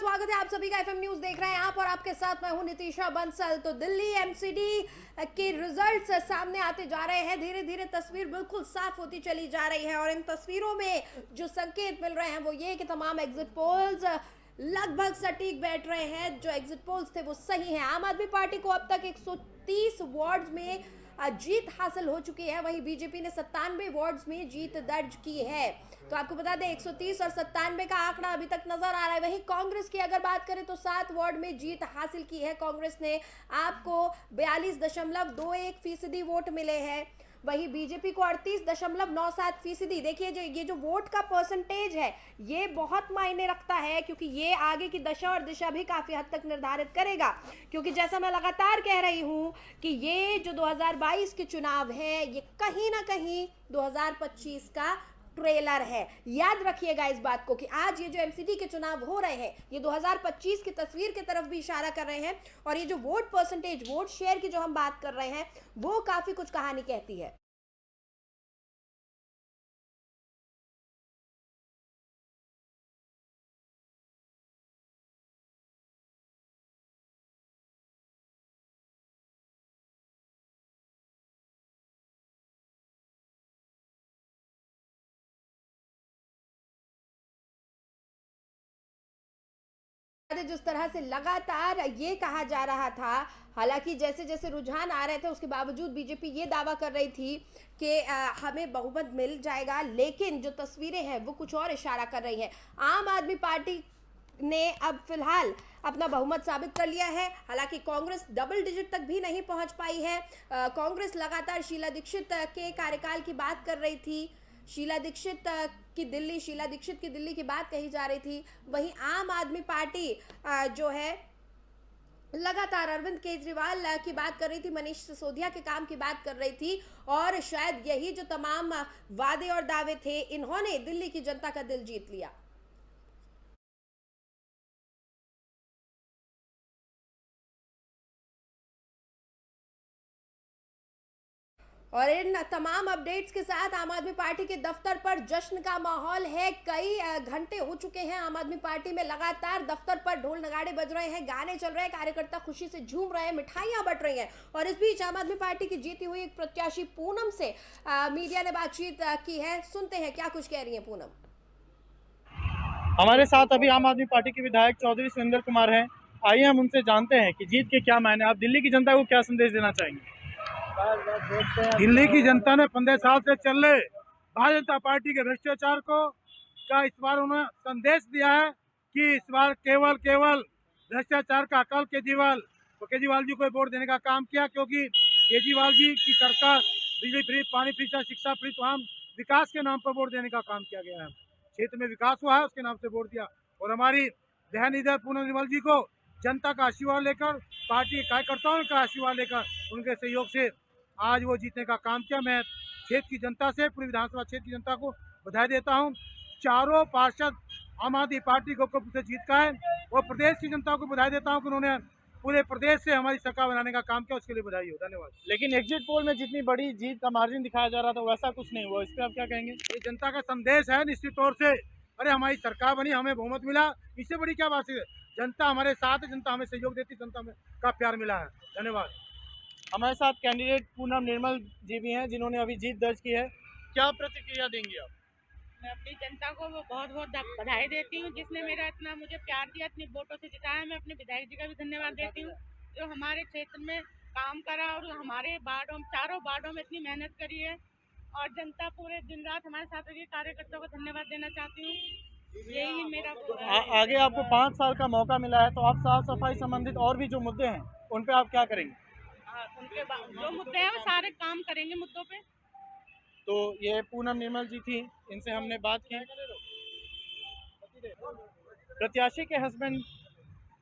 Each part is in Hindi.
स्वागत है आप सभी का एफएम न्यूज देख रहे हैं आप और आपके साथ मैं हूं नितिशा बंसल। तो दिल्ली एमसीडी के रिजल्ट्स सामने आते जा रहे हैं, धीरे धीरे तस्वीर बिल्कुल साफ होती चली जा रही है और इन तस्वीरों में जो संकेत मिल रहे हैं वो ये कि तमाम एग्जिट पोल्स लगभग सटीक बैठ रहे हैं। जो एग्जिट पोल्स थे वो सही हैं। आम आदमी पार्टी को अब तक 130 वार्ड्स में जीत हासिल हो चुकी है, वहीं बीजेपी ने 97 वार्ड्स में जीत दर्ज की है। तो आपको बता दें 130 और 97 का आंकड़ा अभी तक नजर आ रहा है। वहीं कांग्रेस की अगर बात करें तो 7 वार्ड में जीत हासिल की है कांग्रेस ने, आपको 42.21% वोट मिले हैं। वहीं बीजेपी को 38.97%। देखिए ये जो वोट का परसेंटेज है ये बहुत मायने रखता है, क्योंकि ये आगे की दशा और दिशा भी काफी हद तक निर्धारित करेगा। क्योंकि जैसा मैं लगातार कह रही हूं कि ये जो 2022 के चुनाव है ये कहीं ना कहीं 2025 का ट्रेलर है। याद रखिएगा इस बात को कि आज ये जो एमसीडी के चुनाव हो रहे हैं ये 2025 की तस्वीर की तरफ भी इशारा कर रहे हैं, और ये जो वोट परसेंटेज, वोट शेयर की जो हम बात कर रहे हैं वो काफी कुछ कहानी कहती है। जिस तरह से लगातार ये कहा जा रहा था, हालांकि जैसे जैसे रुझान आ रहे थे उसके बावजूद बीजेपी ये दावा कर रही थी कि हमें बहुमत मिल जाएगा, लेकिन जो तस्वीरें हैं वो कुछ और इशारा कर रही हैं। आम आदमी पार्टी ने अब फिलहाल अपना बहुमत साबित कर लिया है। हालांकि कांग्रेस डबल डिजिट तक भी नहीं पहुंच पाई है। कांग्रेस लगातार शीला दीक्षित के कार्यकाल की बात कर रही थी, शीला दीक्षित की दिल्ली की बात कही जा रही थी। वहीं आम आदमी पार्टी जो है लगातार अरविंद केजरीवाल की बात कर रही थी, मनीष सिसोदिया के काम की बात कर रही थी, और शायद यही जो तमाम वादे और दावे थे इन्होंने दिल्ली की जनता का दिल जीत लिया। और इन तमाम अपडेट्स के साथ आम आदमी पार्टी के दफ्तर पर जश्न का माहौल है। कई घंटे हो चुके हैं आम आदमी पार्टी में, लगातार दफ्तर पर ढोल नगाड़े बज रहे हैं, गाने चल रहे हैं, कार्यकर्ता खुशी से झूम रहे हैं, मिठाइयां बट रही हैं। और इस बीच आम आदमी पार्टी की जीती हुई एक प्रत्याशी पूनम से मीडिया ने बातचीत की है। सुनते हैं क्या कुछ कह रही है पूनम। हमारे साथ अभी आम आदमी पार्टी के विधायक चौधरी सुरेंद्र कुमार हैं। आइए हम उनसे जानते हैं कि जीत के क्या मायने, आप दिल्ली की जनता को क्या संदेश देना चाहेंगे। दिल्ली की जनता ने 15 साल से चल रहे भारतीय जनता पार्टी के भ्रष्टाचार को का इस बार उन्होंने संदेश दिया है कि इस बार केवल भ्रष्टाचार का अकाल केजरीवाल जी को वोट देने का काम किया, क्योंकि केजरीवाल जी की सरकार बिजली फ्री, पानी फ्री, शिक्षा फ्री, तमाम विकास के नाम पर वोट देने का काम किया गया है। क्षेत्र में विकास हुआ है उसके नाम से वोट दिया, और हमारी बहन लीडर पूनम निर्मल जी को जनता का आशीर्वाद लेकर, पार्टी के कार्यकर्ताओं का आशीर्वाद लेकर, उनके सहयोग से आज वो जीतने का काम किया। मैं क्षेत्र की जनता से, पूरी विधानसभा क्षेत्र की जनता को बधाई देता हूँ। चारों पार्षद आम आदमी पार्टी गोरखपुर से जीत का है, और प्रदेश की जनता को बधाई देता हूँ कि उन्होंने पूरे प्रदेश से हमारी सरकार बनाने का काम किया, उसके लिए बधाई हो। धन्यवाद। लेकिन एग्जिट पोल में जितनी बड़ी जीत का मार्जिन दिखाया जा रहा था वैसा कुछ नहीं हुआ, इस पर आप क्या कहेंगे। ये जनता का संदेश है निश्चित तौर से। अरे हमारी सरकार बनी, हमें बहुमत मिला, इससे बड़ी क्या बात है। जनता हमारे साथ है, जनता हमें सहयोग देती, जनता में का प्यार मिला है। धन्यवाद। हमारे साथ कैंडिडेट पूनम निर्मल जी भी हैं जिन्होंने अभी जीत दर्ज की है। क्या प्रतिक्रिया देंगे आप। मैं अपनी जनता को बहुत बहुत बधाई देती हूँ, जिसने मेरा इतना मुझे प्यार दिया, इतनी वोटों से जिताया। मैं अपने विधायक जी का भी धन्यवाद देती हूँ जो हमारे क्षेत्र में काम करा और हमारे वार्डों, चारों वार्डों में इतनी मेहनत करी है। और जनता पूरे दिन रात हमारे साथ रही, कार्यकर्ताओं को धन्यवाद देना चाहती हूँ। यही मेरा आगे आपको 5 साल का मौका मिला है, तो आप साफ सफाई संबंधित और भी जो मुद्दे हैं उन पे आप क्या करेंगे। उनके जो मुद्दे हैं वो सारे काम करेंगे मुद्दों पे। तो ये पूनम निर्मल जी थी, इनसे हमने बात की। प्रत्याशी के हस्बैंड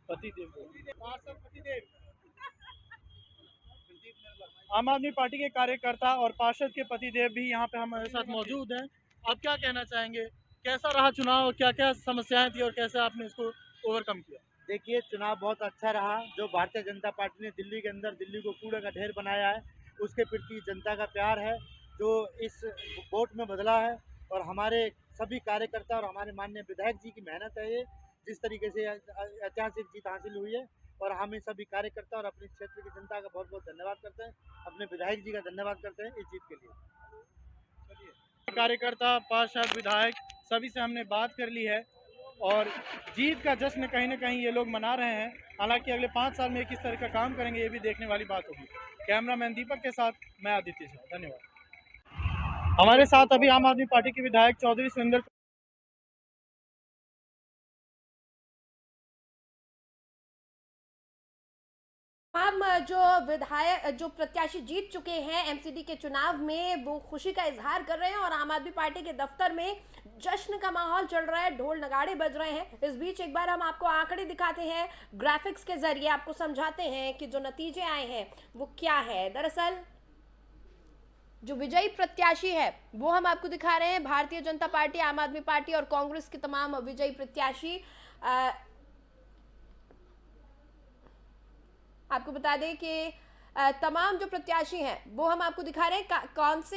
पतिदेव आम आदमी पार्टी के कार्यकर्ता और पार्षद के पतिदेव भी यहाँ पे हमारे साथ मौजूद हैं। आप क्या कहना चाहेंगे, कैसा रहा चुनाव, क्या क्या समस्याएं थी और कैसे आपने इसको ओवरकम किया। देखिए, चुनाव बहुत अच्छा रहा। जो भारतीय जनता पार्टी ने दिल्ली के अंदर दिल्ली को कूड़े का ढेर बनाया है, उसके प्रति जनता का प्यार है जो इस वोट में बदला है। और हमारे सभी कार्यकर्ता और हमारे माननीय विधायक जी की मेहनत है ये जिस तरीके से ऐतिहासिक जीत हासिल हुई है। और हम इन सभी कार्यकर्ता और अपने क्षेत्र की जनता का बहुत बहुत धन्यवाद करते हैं, अपने विधायक जी का धन्यवाद करते हैं इस जीत के लिए। कार्यकर्ता, पार्षद, विधायक सभी से हमने बात कर ली है और जीत का जश्न कहीं ना कहीं ये लोग मना रहे हैं। हालांकि अगले 5 साल में ये किस तरह का काम करेंगे ये भी देखने वाली बात होगी। कैमरामैन दीपक के साथ मैं आदित्य झा, धन्यवाद। हमारे साथ अभी आम आदमी पार्टी के विधायक चौधरी सुरेंद्र हम जो विधायक जो प्रत्याशी जीत चुके हैं एमसीडी के चुनाव में वो खुशी का इजहार कर रहे हैं और आम आदमी पार्टी के दफ्तर में जश्न का माहौल चल रहा है, ढोल नगाड़े बज रहे हैं। इस बीच एक बार हम आपको आंकड़े दिखाते हैं, ग्राफिक्स के जरिए आपको समझाते हैं कि जो नतीजे आए हैं वो क्या है। दरअसल जो विजयी प्रत्याशी है वो हम आपको दिखा रहे हैं, भारतीय जनता पार्टी, आम आदमी पार्टी और कांग्रेस के तमाम विजयी प्रत्याशी। आपको बता दें कि तमाम जो प्रत्याशी हैं वो हम आपको दिखा रहे हैं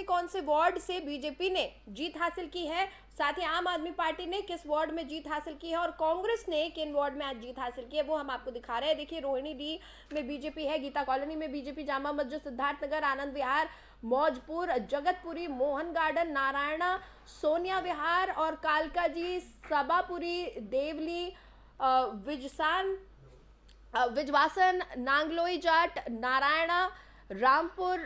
कौन से वार्ड से बीजेपी ने जीत हासिल की है, साथ ही आम आदमी पार्टी ने किस वार्ड में जीत हासिल की है और कांग्रेस ने किन वार्ड में आज जीत हासिल की है वो हम आपको दिखा रहे हैं। देखिए, रोहिणी डी में बीजेपी है, गीता कॉलोनी में बीजेपी, जामा मस्जिद, सिद्धार्थ नगर, आनंद विहार, मौजपुर, जगतपुरी, मोहन गार्डन, नारायणा, सोनिया विहार और कालकाजी, सबापुरी, देवली, विजवासन, नांगलोई जाट, नारायणा, रामपुर,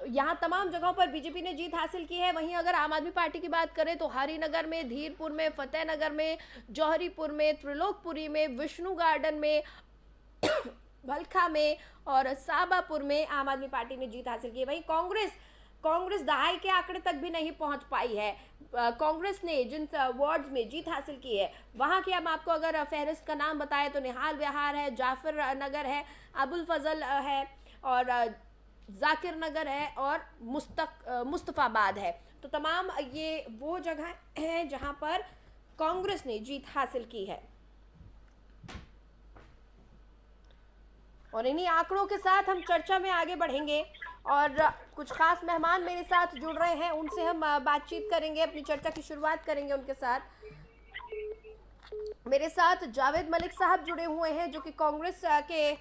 यहाँ तमाम जगहों पर बीजेपी ने जीत हासिल की है। वहीं अगर आम आदमी पार्टी की बात करें तो हरिनगर में, धीरपुर में, फतेहनगर में, जौहरीपुर में, त्रिलोकपुरी में, विष्णु गार्डन में, भलखा में और साबापुर में आम आदमी पार्टी ने जीत हासिल की है। वहीं कांग्रेस दहाई के आंकड़े तक भी नहीं पहुंच पाई है। कांग्रेस ने जिन वार्ड्स में जीत हासिल की है वहां की हम आपको अगर फहरिस्त का नाम बताएं तो निहाल विहार है, जाफर नगर है, अबुल फजल है और जाकिर नगर है और मुस्तफाबाद है। तो तमाम ये वो जगह हैं जहां पर कांग्रेस ने जीत हासिल की है। और इन्हीं आंकड़ों के साथ हम चर्चा में आगे बढ़ेंगे और कुछ खास मेहमान मेरे साथ जुड़ रहे हैं, उनसे हम बातचीत करेंगे, अपनी चर्चा की शुरुआत करेंगे उनके साथ। मेरे साथ जावेद मलिक साहब जुड़े हुए हैं जो कि कांग्रेस के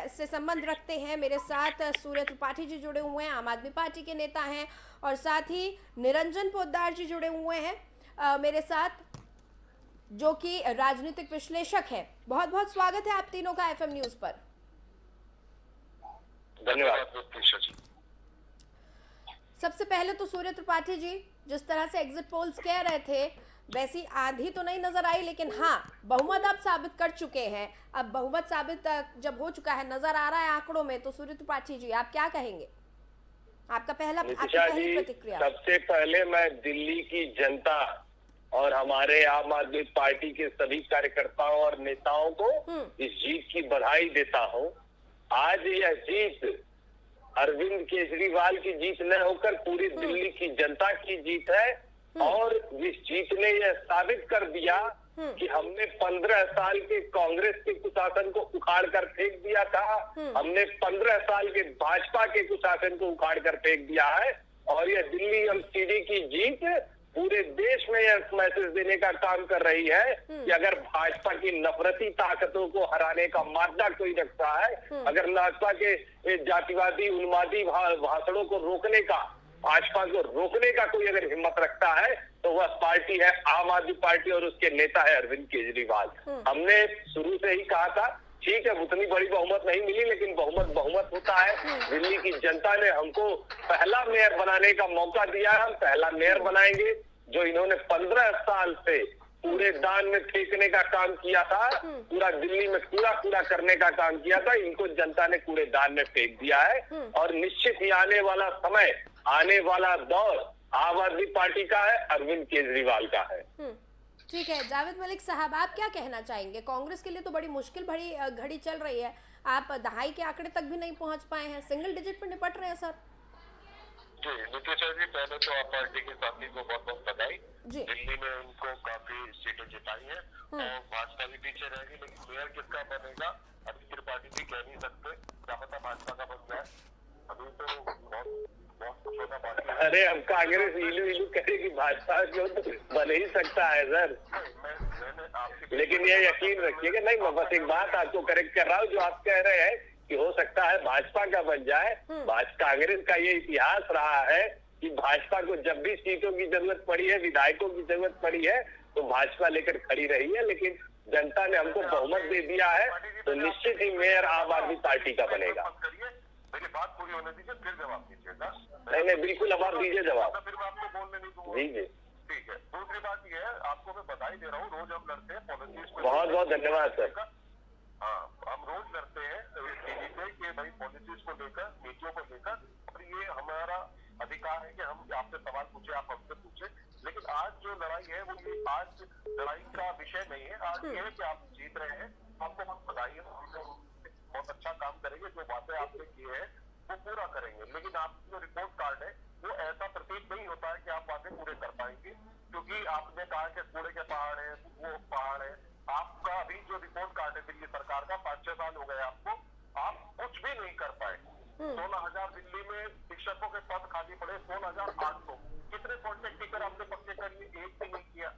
से संबंध रखते हैं। मेरे साथ सूर्य त्रिपाठी जी जुड़े हुए हैं, आम आदमी पार्टी के नेता हैं और साथ ही निरंजन पोद्दार जी जुड़े हुए हैं मेरे साथ जो कि राजनीतिक विश्लेषक हैं। बहुत बहुत स्वागत है आप तीनों का एफएम न्यूज पर। धन्यवाद। सबसे पहले तो सूर्य त्रिपाठी जी, जिस तरह से एग्जिट पोल्स कह रहे थे वैसी आंधी तो नहीं नजर आई, लेकिन हाँ बहुमत आप साबित कर चुके हैं। अब बहुमत साबित जब हो चुका है, नजर आ रहा है आंकड़ों में, तो सूर्य त्रिपाठी जी आप क्या कहेंगे? आपकी पहली प्रतिक्रिया। सबसे पहले मैं दिल्ली की जनता और हमारे आम आदमी पार्टी के सभी कार्यकर्ताओं और नेताओं को इस जीत की बधाई देता हूँ। आज यह जीत अरविंद केजरीवाल की जीत न होकर पूरी दिल्ली की जनता की जीत है और इस जीत ने यह साबित कर दिया कि हमने 15 साल के कांग्रेस के कुशासन को उखाड़ कर फेंक दिया था, हमने 15 साल के भाजपा के कुशासन को उखाड़ कर फेंक दिया है और यह दिल्ली एमसीडी की जीत पूरे देश में यह मैसेज देने का काम कर रही है कि अगर भाजपा की नफरती ताकतों को हराने का मादा कोई रखता है, अगर भाजपा के जातिवादी उन्मादी भाषणों को रोकने का, भाजपा को रोकने का कोई अगर हिम्मत रखता है तो वह पार्टी है आम आदमी पार्टी और उसके नेता है अरविंद केजरीवाल। हमने शुरू से ही कहा था, ठीक है उतनी बड़ी बहुमत नहीं मिली लेकिन बहुमत होता है। दिल्ली की जनता ने हमको पहला मेयर बनाने का मौका दिया, हम पहला मेयर बनाएंगे। जो इन्होंने 15 साल से पूरे दान में फेंकने का काम किया था, पूरा दिल्ली में कूड़ा करने का काम किया था, इनको जनता ने कूड़े दान में फेंक दिया है और निश्चित ही आने वाला समय, आने वाला दौर आम आदमी पार्टी का है, अरविंद केजरीवाल का है। ठीक है, जावेद मलिक साहब आप क्या कहना चाहेंगे? कांग्रेस के लिए तो बड़ी मुश्किल भरी घड़ी चल रही है, आप दहाई के आंकड़े तक भी नहीं पहुंच पाए हैं, सिंगल डिजिट पर निपट रहे हैं सर। जी नीतीश जी, पहले तो आप पार्टी के साथी को बहुत बहुत बधाई। दिल्ली में उनको काफी सीटें जिताई है और भाजपा भी पीछे रहेगी, लेकिन मेयर किसका बनेगा अभी त्रिपाठी जी कह नहीं सकते, क्या पता भाजपा का बन जाए, अभी तो बहुत कुछ होना बाकी है। अरे अब कांग्रेस इलू करेगी, भाजपा जो तो बन ही सकता है सर। मैं लेकिन ये यकीन रखिएगा, नहीं मैं बस एक बात आपको करेक्ट कर रहा हूँ, जो आप कह रहे हैं कि हो सकता है भाजपा का बन जाए। कांग्रेस का ये इतिहास रहा है कि भाजपा को जब भी सीटों की जरूरत पड़ी है, विधायकों की जरूरत पड़ी है, तो भाजपा लेकर खड़ी रही है। लेकिन जनता ने हमको बहुमत दे दिया है, तो निश्चित ही मेयर आम आदमी पार्टी का बनेगा। मेरी बात पूरी होने दीजिए, फिर जवाब दीजिएगा। नहीं बिल्कुल, अब आप दीजिए जवाब। फिर मैं आपको बोलने नहीं दूंगा। जी ठीक है। दूसरी बात ये है, आपको मैं बधाई दे रहा हूँ, रोज हम लड़ते हैं पॉलिसीज पे। बहुत बहुत धन्यवाद सर। हाँ, हम रोज लड़ते हैं टीवी पे कि भाई पॉलिसीज को लेकर, नीतियों को लेकर, और ये हमारा अधिकार है कि हम आपसे सवाल पूछे, आप हमसे पूछे। लेकिन आज जो लड़ाई है वो ये आज लड़ाई का विषय नहीं है। आज ये है कि आप जीत रहे हैं, आपको बहुत बधाई है, बहुत अच्छा काम करेंगे, जो बातें आपने की है वो पूरा करेंगे। लेकिन आपकी जो रिपोर्ट कार्ड है वो ऐसा प्रतीत नहीं होता है कि आप बातें पूरे कर पाएंगे, क्योंकि आपने कहा कि कूड़े के पहाड़ है, वो पहाड़ है। आपका अभी जो रिपोर्ट कार्ड है दिल्ली सरकार का, 5-6 साल हो गए आपको, आप कुछ भी नहीं कर पाए। 16,000 दिल्ली में शिक्षकों के पद खाली पड़े, 16,800। कितने कॉन्ट्रैक्ट टीचर आपने पक्के कर लिए? एक भी नहीं किया।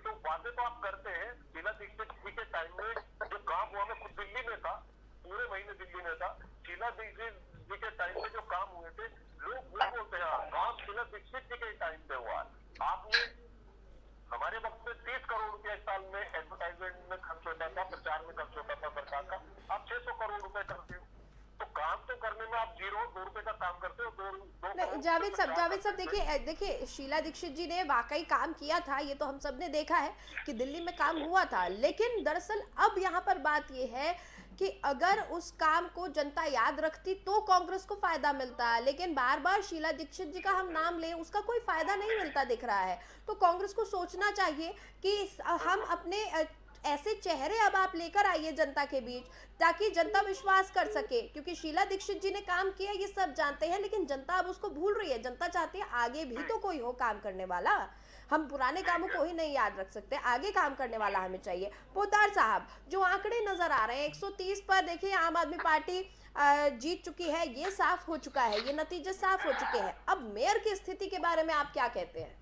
तो बातें तो आप करते हैं। शीला दीक्षित जी के टाइम में जो काम हुआ, मैं खुद दिल्ली में था, पूरे महीने दिल्ली में था। शीला दीक्षित जी के टाइम में जो काम हुए थे, लोग वो बोलते हैं काम शीला दीक्षित जी के टाइम पे हुआ। आपने हमारे वक्त में 30 करोड़ रुपया इस साल में एडवर्टाइजमेंट में खर्च होता था, प्रचार में खर्च होता था सरकार का। आप 600 करोड़ रुपए करते हो, तो काम तो करने में आप 2 रुपए का काम करते हो। नहीं जावेद साहब देखिए शीला दीक्षित जी ने वाकई काम किया था, ये तो हम सब ने देखा है कि दिल्ली में काम हुआ था। लेकिन दरअसल अब यहाँ पर बात ये है कि अगर उस काम को जनता याद रखती तो कांग्रेस को फायदा मिलता, लेकिन बार बार शीला दीक्षित जी का हम नाम लें, उसका कोई फायदा नहीं मिलता दिख रहा है। तो कांग्रेस को सोचना चाहिए कि हम अपने ऐसे चेहरे अब आप लेकर आइए जनता के बीच, ताकि जनता विश्वास कर सके। क्योंकि शीला दीक्षित जी ने काम किया ये सब जानते हैं, लेकिन जनता अब उसको भूल रही है। जनता चाहती है आगे भी तो कोई हो काम करने वाला। हम पुराने कामों को ही नहीं याद रख सकते, आगे काम करने वाला हमें चाहिए। पोद्दार साहब, जो आंकड़े नजर आ रहे हैं 130 पर, देखिए आम आदमी पार्टी जीत चुकी है, ये साफ हो चुका है, ये नतीजे साफ हो चुके हैं। अब मेयर की स्थिति के बारे में आप क्या कहते हैं?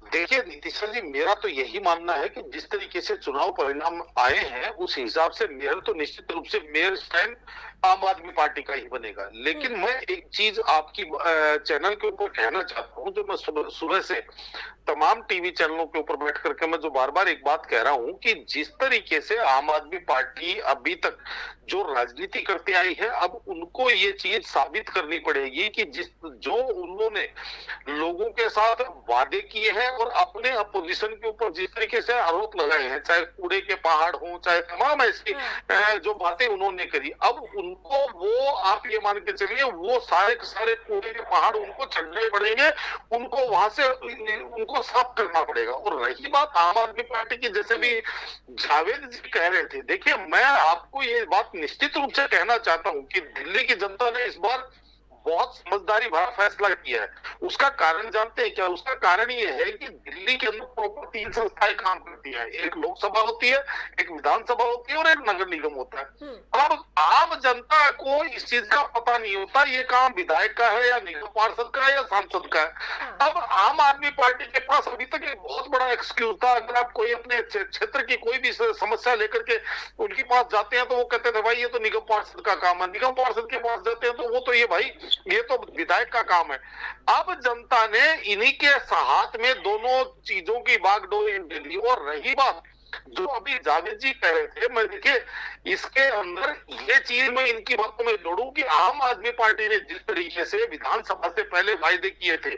देखिए नीतीश जी, मेरा तो यही मानना है कि जिस तरीके से चुनाव परिणाम आए हैं उस हिसाब से मेयर तो निश्चित रूप से मेयर स्टैंड आम आदमी पार्टी का ही बनेगा। लेकिन मैं एक चीज आपकी चैनल के ऊपर कहना चाहता हूं, जो मैं सुबह से तमाम टीवी चैनलों के ऊपर बैठ करके मैं जो बार बार एक बात कह रहा हूं कि जिस तरीके से आम आदमी पार्टी अभी तक जो राजनीति करते आई है, अब उनको ये चीज साबित करनी पड़ेगी कि जो उन्होंने लोगों के साथ वादे किए हैं और अपने अपोजिशन के ऊपर जिस तरीके से आरोप लगाए हैं, चाहे कूड़े के पहाड़ हो, चाहे तमाम ऐसी जो बातें उन्होंने करी, अब उनको वो आप ये मान के चलिए वो सारे के सारे कूड़े के पहाड़ उनको चढ़ने पड़ेंगे, उनको वहां से उनको साफ करना पड़ेगा। और रही बात आम आदमी पार्टी की, जैसे भी जावेद जी कह रहे थे, देखिए मैं आपको ये बात निश्चित रूप से कहना चाहता हूं कि दिल्ली की जनता ने इस बार बहुत समझदारी भरा फैसला किया है। उसका कारण जानते हैं क्या? उसका कारण ये है कि दिल्ली के अंदर प्रॉपर 3 संस्थाएं काम करती है। एक लोकसभा होती है, एक विधानसभा होती है और एक नगर निगम होता है। अब आम जनता को इस चीज का पता नहीं होता ये काम विधायक का है या निगम पार्षद का है या सांसद का है। अब आम आदमी पार्टी के पास अभी तक एक बहुत बड़ा एक्सक्यूज था। अगर आप कोई अपने क्षेत्र की कोई भी समस्या लेकर के उनके पास जाते हैं तो वो कहते थे भाई ये तो निगम पार्षद का काम है। निगम पार्षद के पास जाते हैं तो वो तो ये तो विधायक का काम है। अब जनता ने इन्हीं के हाथ में दोनों चीजों की बागडोर दी। और रही बात जो अभी जावेद जी कह रहे थे, मैं देखिए इसके अंदर ये चीज मैं इनकी बातों में जोड़ूं कि आम आदमी पार्टी ने जिस तरीके से विधानसभा से पहले वायदे किए थे,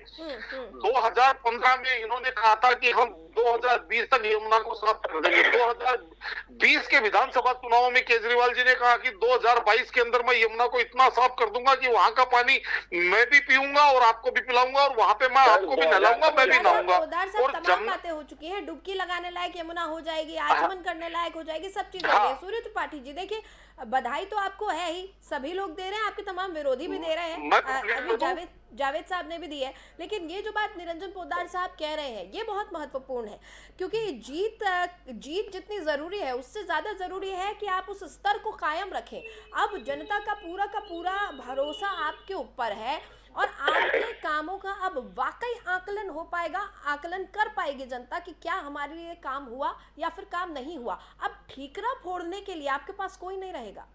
2015 में इन्होंने कहा था कि हम 2020 तक यमुना को साफ कर देंगे। 2020 के विधानसभा चुनाव में केजरीवाल जी ने कहा कि 2022 के अंदर मैं यमुना को इतना साफ कर दूंगा कि वहां का पानी मैं भी पीऊंगा और आपको भी पिलाऊंगा और वहां पे मैं आपको भी नहलाऊंगा, मैं भी नहाऊंगा। और तमाम बातें हो चुकी हैं, डुबकी लगाने लायक यमुना हो जाएगी, आचमन करने लायक हो जाएगी, सब चीज हो गई। सूर्य त्रिपाठी जी, देखिए बधाई तो आपको है ही, सभी लोग दे रहे हैं, आपके तमाम विरोधी भी दे रहे हैं, अभी जावेद साहब ने भी दी है। लेकिन ये जो बात निरंजन पोद्दार साहब कह रहे हैं ये बहुत महत्वपूर्ण है, क्योंकि जीत जितनी जरूरी है उससे ज्यादा जरूरी है कि आप उस स्तर को कायम रखें। अब जनता का पूरा भरोसा आपके ऊपर है और आपके कामों का अब वाकई आकलन हो पाएगा, आकलन कर पाएगी जनता कि क्या हमारे लिए काम हुआ या फिर काम नहीं हुआ। अब ठीकरा फोड़ने के लिए आपके पास कोई नहीं रहेगा।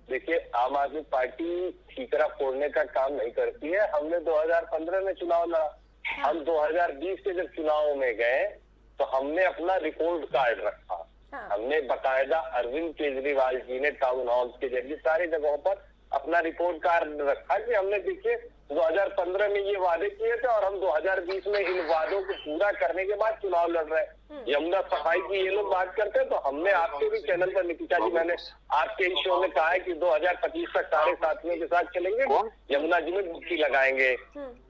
देखिए, आम आदमी पार्टी ठीकरा फोड़ने का काम नहीं करती है। हमने 2015 में चुनाव लड़ा, हम 2020 के जब चुनाव में गए तो हमने अपना रिपोर्ट कार्ड रखा। हमने बकायदा अरविंद केजरीवाल जी ने टाउन हॉल के जरिए सारी जगहों पर अपना रिपोर्ट कार्ड रखा कि हमने देखिए 2015 में ये वादे किए थे और हम 2020 में इन वादों को पूरा करने के बाद चुनाव लड़ रहे हैं। यमुना सफाई की ये लोग बात करते हैं तो हमने आपके भी चैनल पर निकिता जी, मैंने आपके इस शो में कहा है कि 2025 तक सारे साथियों के साथ चलेंगे, यमुना जी में डुबकी लगाएंगे।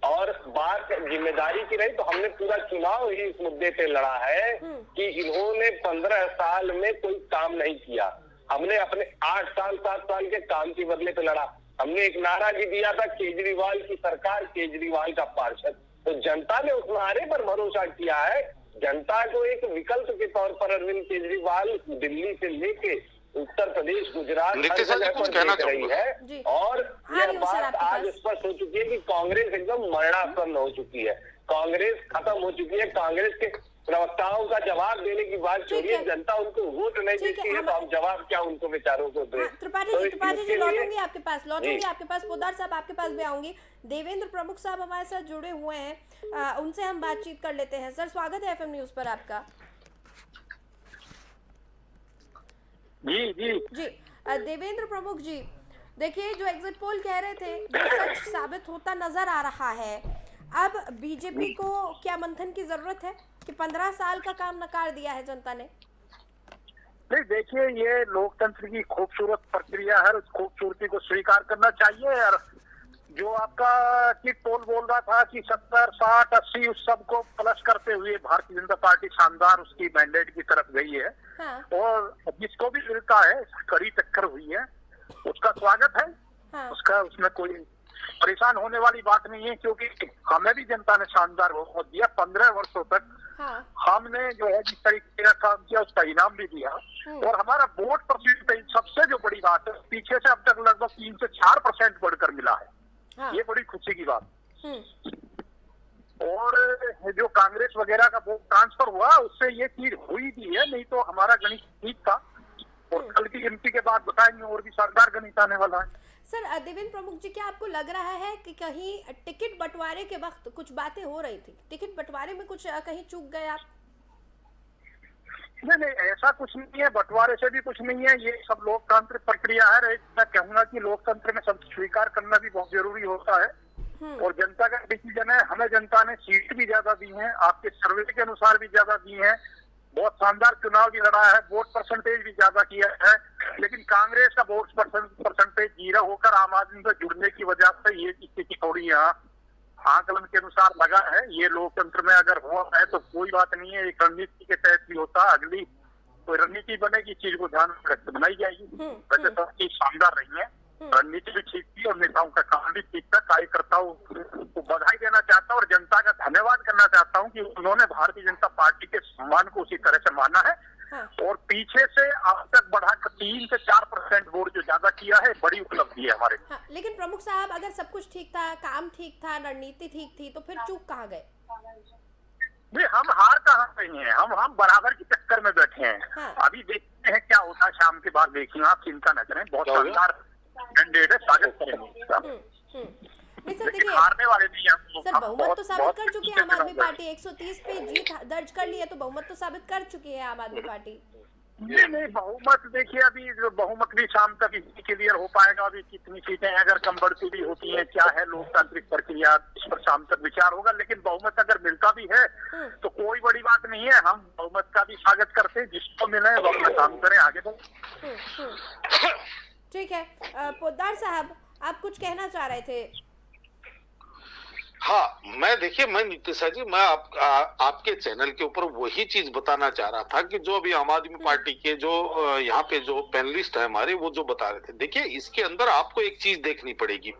और बात जिम्मेदारी की रही तो हमने पूरा चुनाव ही इस मुद्दे पे लड़ा है कि इन्होंने 15 साल में कोई काम नहीं किया। हमने अपने 8 साल 7 साल के काम के बदले पे लड़ा। हमने एक नारा भी दिया था, केजरीवाल की सरकार, केजरीवाल का पार्षद। तो जनता ने उस नारे पर भरोसा किया है। जनता को एक विकल्प के तौर पर अरविंद केजरीवाल दिल्ली से लेके उत्तर प्रदेश, गुजरात हर जगह पर देख रही है। और यह बात आज स्पष्ट हो चुकी है कि कांग्रेस एकदम मरणासन हो चुकी है, कांग्रेस खत्म हो चुकी है। कांग्रेस के प्रवक्ताओं का जवाब देने की बात छोड़िए, जनता उनको वोट नहीं देती है तो हम जवाब क्या उनको बेचारों को दें। त्रिपाठी जी लौटूंगी आपके पास, पोद्दार साहब आपके पास भी आऊंगी। देवेंद्र प्रमुख साहब हमारे साथ जुड़े हुए हैं, उनसे हम बातचीत कर लेते हैं। सर, स्वागत है एफएम न्यूज पर आपका। जी देवेंद्र प्रमुख जी, देखिए जो एग्जिट पोल कह रहे थे वो सच साबित होता नजर आ रहा है। अब बीजेपी को क्या मंथन की जरूरत है कि 15 साल का काम नकार दिया है जनता ने? नहीं, देखिए ये लोकतंत्र की खूबसूरत प्रक्रिया है, उस खूबसूरती को स्वीकार करना चाहिए। और जो आपका एग्जिट पोल बोल रहा था कि 70, 60, 80 उस सबको प्लस करते हुए भारतीय जनता पार्टी शानदार उसकी मैंडेट की तरफ गई है। और जिसको भी मिलता है कड़ी टक्कर हुई है, उसका स्वागत है। उसका उसमें कोई परेशान होने वाली बात नहीं है, क्योंकि हमें भी जनता ने शानदार वोट दिया। 15 वर्षों तक हमने जो है जिस तरीके का काम किया उसका इनाम भी दिया। और हमारा वोट परसेंटेज, सबसे जो बड़ी बात है, पीछे से अब तक लगभग 3 से 4% बढ़कर मिला है। ये बड़ी खुशी की बात। और जो कांग्रेस वगैरह का वोट ट्रांसफर हुआ उससे ये चीज हुई भी है, नहीं तो हमारा गणित ठीक था। और कल की गिनती के बाद बताएंगे और भी शानदार गणित आने वाला है। सर, देवेंद्र प्रमुख जी, क्या आपको लग रहा है कि कहीं टिकट बंटवारे के वक्त कुछ बातें हो रही थी, टिकट बंटवारे में कुछ कहीं चूक गए आप? नहीं, ऐसा कुछ नहीं है, बंटवारे से भी कुछ नहीं है। ये सब लोकतांत्रिक प्रक्रिया है। मैं कहूंगा कि लोकतंत्र में सब स्वीकार करना भी बहुत जरूरी होता है। और जनता का डिसीजन है। हमें जनता ने सीट भी ज्यादा दी है, आपके सर्वे के अनुसार भी ज्यादा दी है, बहुत शानदार चुनाव भी लड़ा है, वोट परसेंटेज भी ज्यादा किया है। लेकिन कांग्रेस का वोट परसेंटेज 0 होकर आम आदमी से जुड़ने की वजह से ये स्थिति थोड़ी यहाँ आकलन के अनुसार लगा है। ये लोकतंत्र में अगर हुआ है तो कोई बात नहीं है, एक रणनीति के तहत भी होता। अगली कोई रणनीति बनेगी, चीज को ध्यान में रखकर बनाई जाएगी। वैसे सब चीज शानदार रही है, रणनीति भी ठीक थी और नेताओं का काम भी ठीक था। कार्यकर्ताओं को बधाई देना चाहता हूँ और जनता का धन्यवाद करना चाहता हूँ कि उन्होंने भारतीय जनता पार्टी के सम्मान को उसी तरह से माना है। और पीछे से अब तक बढ़ाकर 3 से 4% वोट जो ज्यादा किया है, बड़ी उपलब्धि है हमारे। लेकिन प्रमुख साहब, अगर सब कुछ ठीक था, काम ठीक था, रणनीति ठीक थी, तो फिर चूक कहाँ गए? नहीं, हम हार कहाँ गए हैं, हम बराबर की टक्कर में बैठे हैं। अभी देखते हैं क्या होता है, शाम के बाद देखिए, आप चिंता न करें। बहुत शानदार कैंडिडेट है, स्वागत करेंगे। हारने वाले नहीं हैं। सर, बहुमत तो साबित कर चुकी है आम आदमी पार्टी, 130 पे जीत दर्ज कर ली है, तो बहुमत तो साबित कर चुकी है आम आदमी पार्टी। नहीं, बहुमत देखिए, अभी बहुमत भी शाम तक क्लियर हो पाएगा। अभी कितनी सीटें अगर कम बढ़ती भी होती हैं, क्या है लोकतांत्रिक प्रक्रिया, इस पर शाम तक विचार होगा। लेकिन बहुमत अगर मिलता भी है तो कोई बड़ी बात नहीं है। हम बहुमत का भी स्वागत करते हैं, जिसको मिले वो अपना काम करें, आगे बढ़े। ठीक है, पोद्दार साहब, आप कुछ कहना चाह रहे थे? हाँ, मैं नीतिशा जी, मैं आपके चैनल के ऊपर वही चीज बताना चाह रहा था कि जो अभी आम आदमी पार्टी के जो यहाँ पे जो पैनलिस्ट है हमारे, वो जो बता रहे थे, देखिए इसके अंदर आपको एक चीज देखनी पड़ेगी,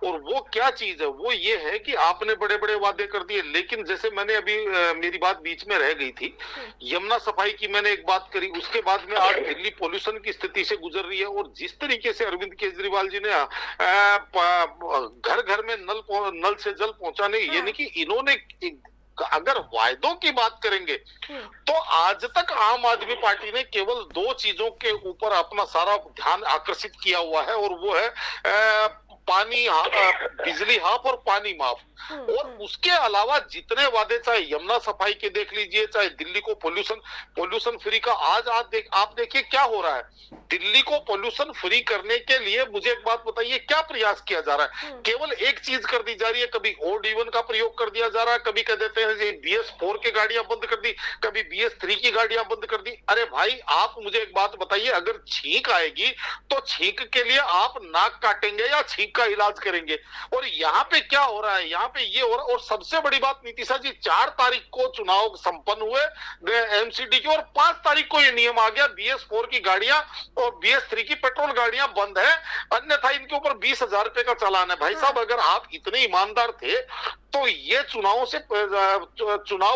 और वो क्या चीज है, वो ये है कि आपने बड़े बड़े वादे कर दिए, लेकिन जैसे मैंने अभी मेरी बात बीच में रह गई थी, यमुना सफाई की मैंने एक बात करी, उसके बाद में आज दिल्ली पोल्यूशन की स्थिति से गुजर रही है, और जिस तरीके से अरविंद केजरीवाल जी ने घर घर में नल से जल पहुंचाने, यानी कि इन्होंने अगर वायदों की बात करेंगे तो आज तक आम आदमी पार्टी ने केवल 2 चीजों के ऊपर अपना सारा ध्यान आकर्षित किया हुआ है, और वो है पानी बिजली हाफ और पानी माफ, और उसके अलावा जितने वादे, चाहे यमुना सफाई के देख लीजिए, चाहे दिल्ली को पोल्यूशन फ्री का, आज आप देखिए क्या हो रहा है, दिल्ली को पोल्यूशन फ्री करने के लिए मुझे एक बात बताइए क्या प्रयास किया जा रहा है, केवल एक चीज कर दी जा रही है, कभी OD1 का प्रयोग कर दिया जा रहा है, कभी कह देते हैं BS4 की गाड़ियां बंद कर दी, कभी BS3 की गाड़ियां बंद कर दी। अरे भाई, आप मुझे एक बात बताइए, अगर छींक आएगी तो छींक के लिए आप नाक काटेंगे या छींक का इलाज करेंगे? और यहाँ पे क्या हो रहा है, यहाँ पे ये हो रहा है। और सबसे बड़ी बात नीतिशा जी, 4 तारीख को चुनाव संपन्न हुए MCD के, और 5 तारीख को ये नियम आ गया, BS4 की गाड़ियां और BS3 की पेट्रोल गाड़ियां बंद है, अन्यथा इनके ऊपर 20,000 रुपए का चालान है। भाई साहब, अगर आप इतने ईमानदार थे तो ये चुनाव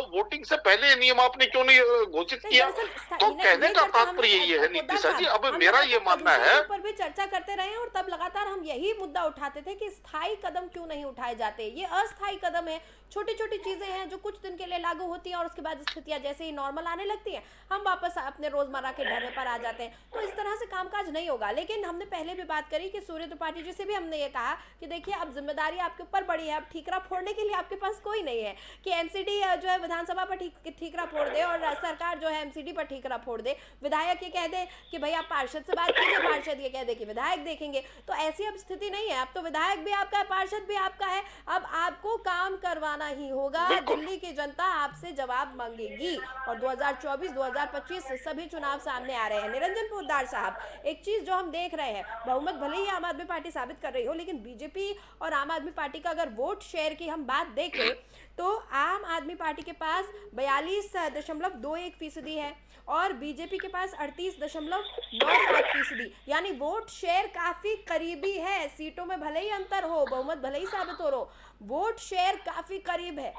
वोटिंग से पहले नियम आपने क्यों नहीं घोषित किया? तो कहने का तात्पर्य ये है नीतिशा जी, अब मेरा ये मानना है, पर भी चर्चा करते रहे और तब लगातार हम यही मुद्दा उठाते थे कि स्थायी कदम क्यों नहीं उठाए जाते। ये अस्थायी कदम है, छोटी छोटी चीजें हैं जो कुछ दिन के लिए लागू होती हैं और उसके बाद स्थितियां जैसे ही नॉर्मल आने लगती हैं, हम वापस अपने रोजमर्रा के ढर्रे पर आ जाते हैं। तो इस तरह से कामकाज नहीं होगा। लेकिन हमने पहले भी बात करी कि सूर्य त्रिपाठी जी से भी हमने ये कहा कि देखिए, अब जिम्मेदारी आपके ऊपर बड़ी है, अब ठीकरा फोड़ने के लिए आपके पास कोई नहीं है कि MCD जो है विधानसभा पर ठीकरा फोड़ दे और सरकार जो है MCD पर ठीकरा फोड़ दे, विधायक ये कह दे कि भाई आप पार्षद से बात कीजिए, पार्षद ये कह दे कि विधायक देखेंगे। तो ऐसी अब स्थिति नहीं है, अब तो विधायक भी आपका है, पार्षद भी आपका है, अब आपको काम करवाना ही होगा। दिल्ली की जनता आपसे जवाब मांगेगी और 2024-2025 सभी चुनाव सामने आ रहे हैं। निरंजन पोद्दार साहब, एक चीज जो हम देख रहे हैं, बहुमत भले ही आम आदमी पार्टी साबित कर रही हो, लेकिन बीजेपी और आम आदमी पार्टी का अगर वोट शेयर की हम बात देखें तो आम आदमी पार्टी के पास 42.21% है और बीजेपी के पास 38.97%, यानी वोट शेयर काफी करीबी है। सीटों में भले ही अंतर हो, बहुमत भले ही साबित हो, वोट शेयर काफी करीब है।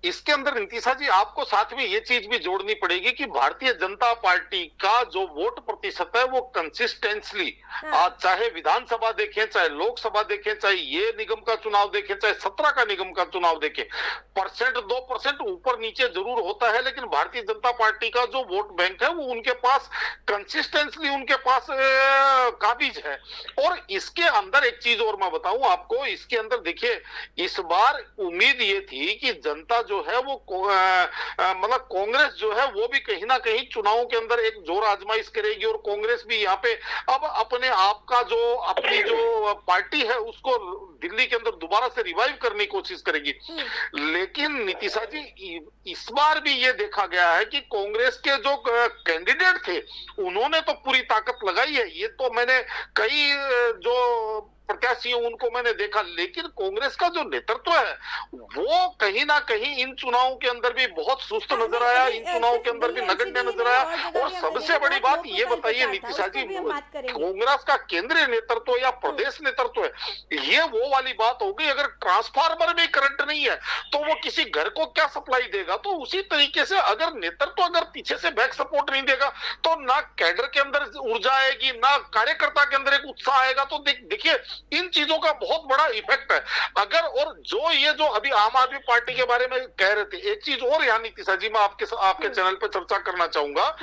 इसके अंदर नीतिशा जी आपको साथ में ये चीज भी जोड़नी पड़ेगी कि भारतीय जनता पार्टी का जो वोट प्रतिशत है वो कंसिस्टेंटली, चाहे विधानसभा देखें, चाहे लोकसभा देखें, चाहे ये निगम का चुनाव देखें, चाहे 17 का निगम का चुनाव देखें, 1-2% ऊपर नीचे जरूर होता है, लेकिन भारतीय जनता पार्टी का जो वोट बैंक है वो उनके पास कंसिस्टेंटली, उनके पास काबिज है। और इसके अंदर एक चीज और मैं बताऊं आपको, इसके अंदर देखिए, इस बार उम्मीद ये थी कि जनता जो है वो मतलब कांग्रेस जो है वो भी कहीं ना कहीं चुनावों के अंदर एक जोर आजमाइश करेगी, और कांग्रेस भी यहाँ पे अब अपने आप का जो अपनी जो पार्टी है उसको दिल्ली के अंदर दोबारा से रिवाइव करने की कोशिश करेगी। लेकिन नीतिशा जी, इस बार भी ये देखा गया है कि कांग्रेस के जो कैंडिडेट थे उन्होंने तो पूरी ताकत लगाई है। ये तो मैंने कई जो प्रत्याशी उनको मैंने देखा, लेकिन कांग्रेस का जो नेतृत्व है वो कहीं ना कहीं इन चुनावों के अंदर भी बहुत सुस्त नजर आया, इन चुनावों के अंदर भी नगण्य नजर आया। और सबसे बड़ी बात ये बताइए नीतिशा जी, कांग्रेस का केंद्रीय नेतृत्व या प्रदेश नेतृत्व है, ये वो वाली बात होगी, अगर ट्रांसफार्मर में करंट नहीं है तो वो किसी घर को क्या सप्लाई देगा? तो उसी तरीके से अगर नेतृत्व अगर पीछे से बैक सपोर्ट नहीं देगा तो ना कैडर के अंदर ऊर्जा आएगी, ना कार्यकर्ता के अंदर एक उत्साह आएगा। तो देखिए, इन चीजों का बहुत बड़ा इफेक्ट है। अगर और ये जो अभी आम आदमी पार्टी के बारे में कह रहे थे, एक चीज और यहाँ नीतिशा जी मैं आपके चैनल पे चर्चा करना चाहूंगा।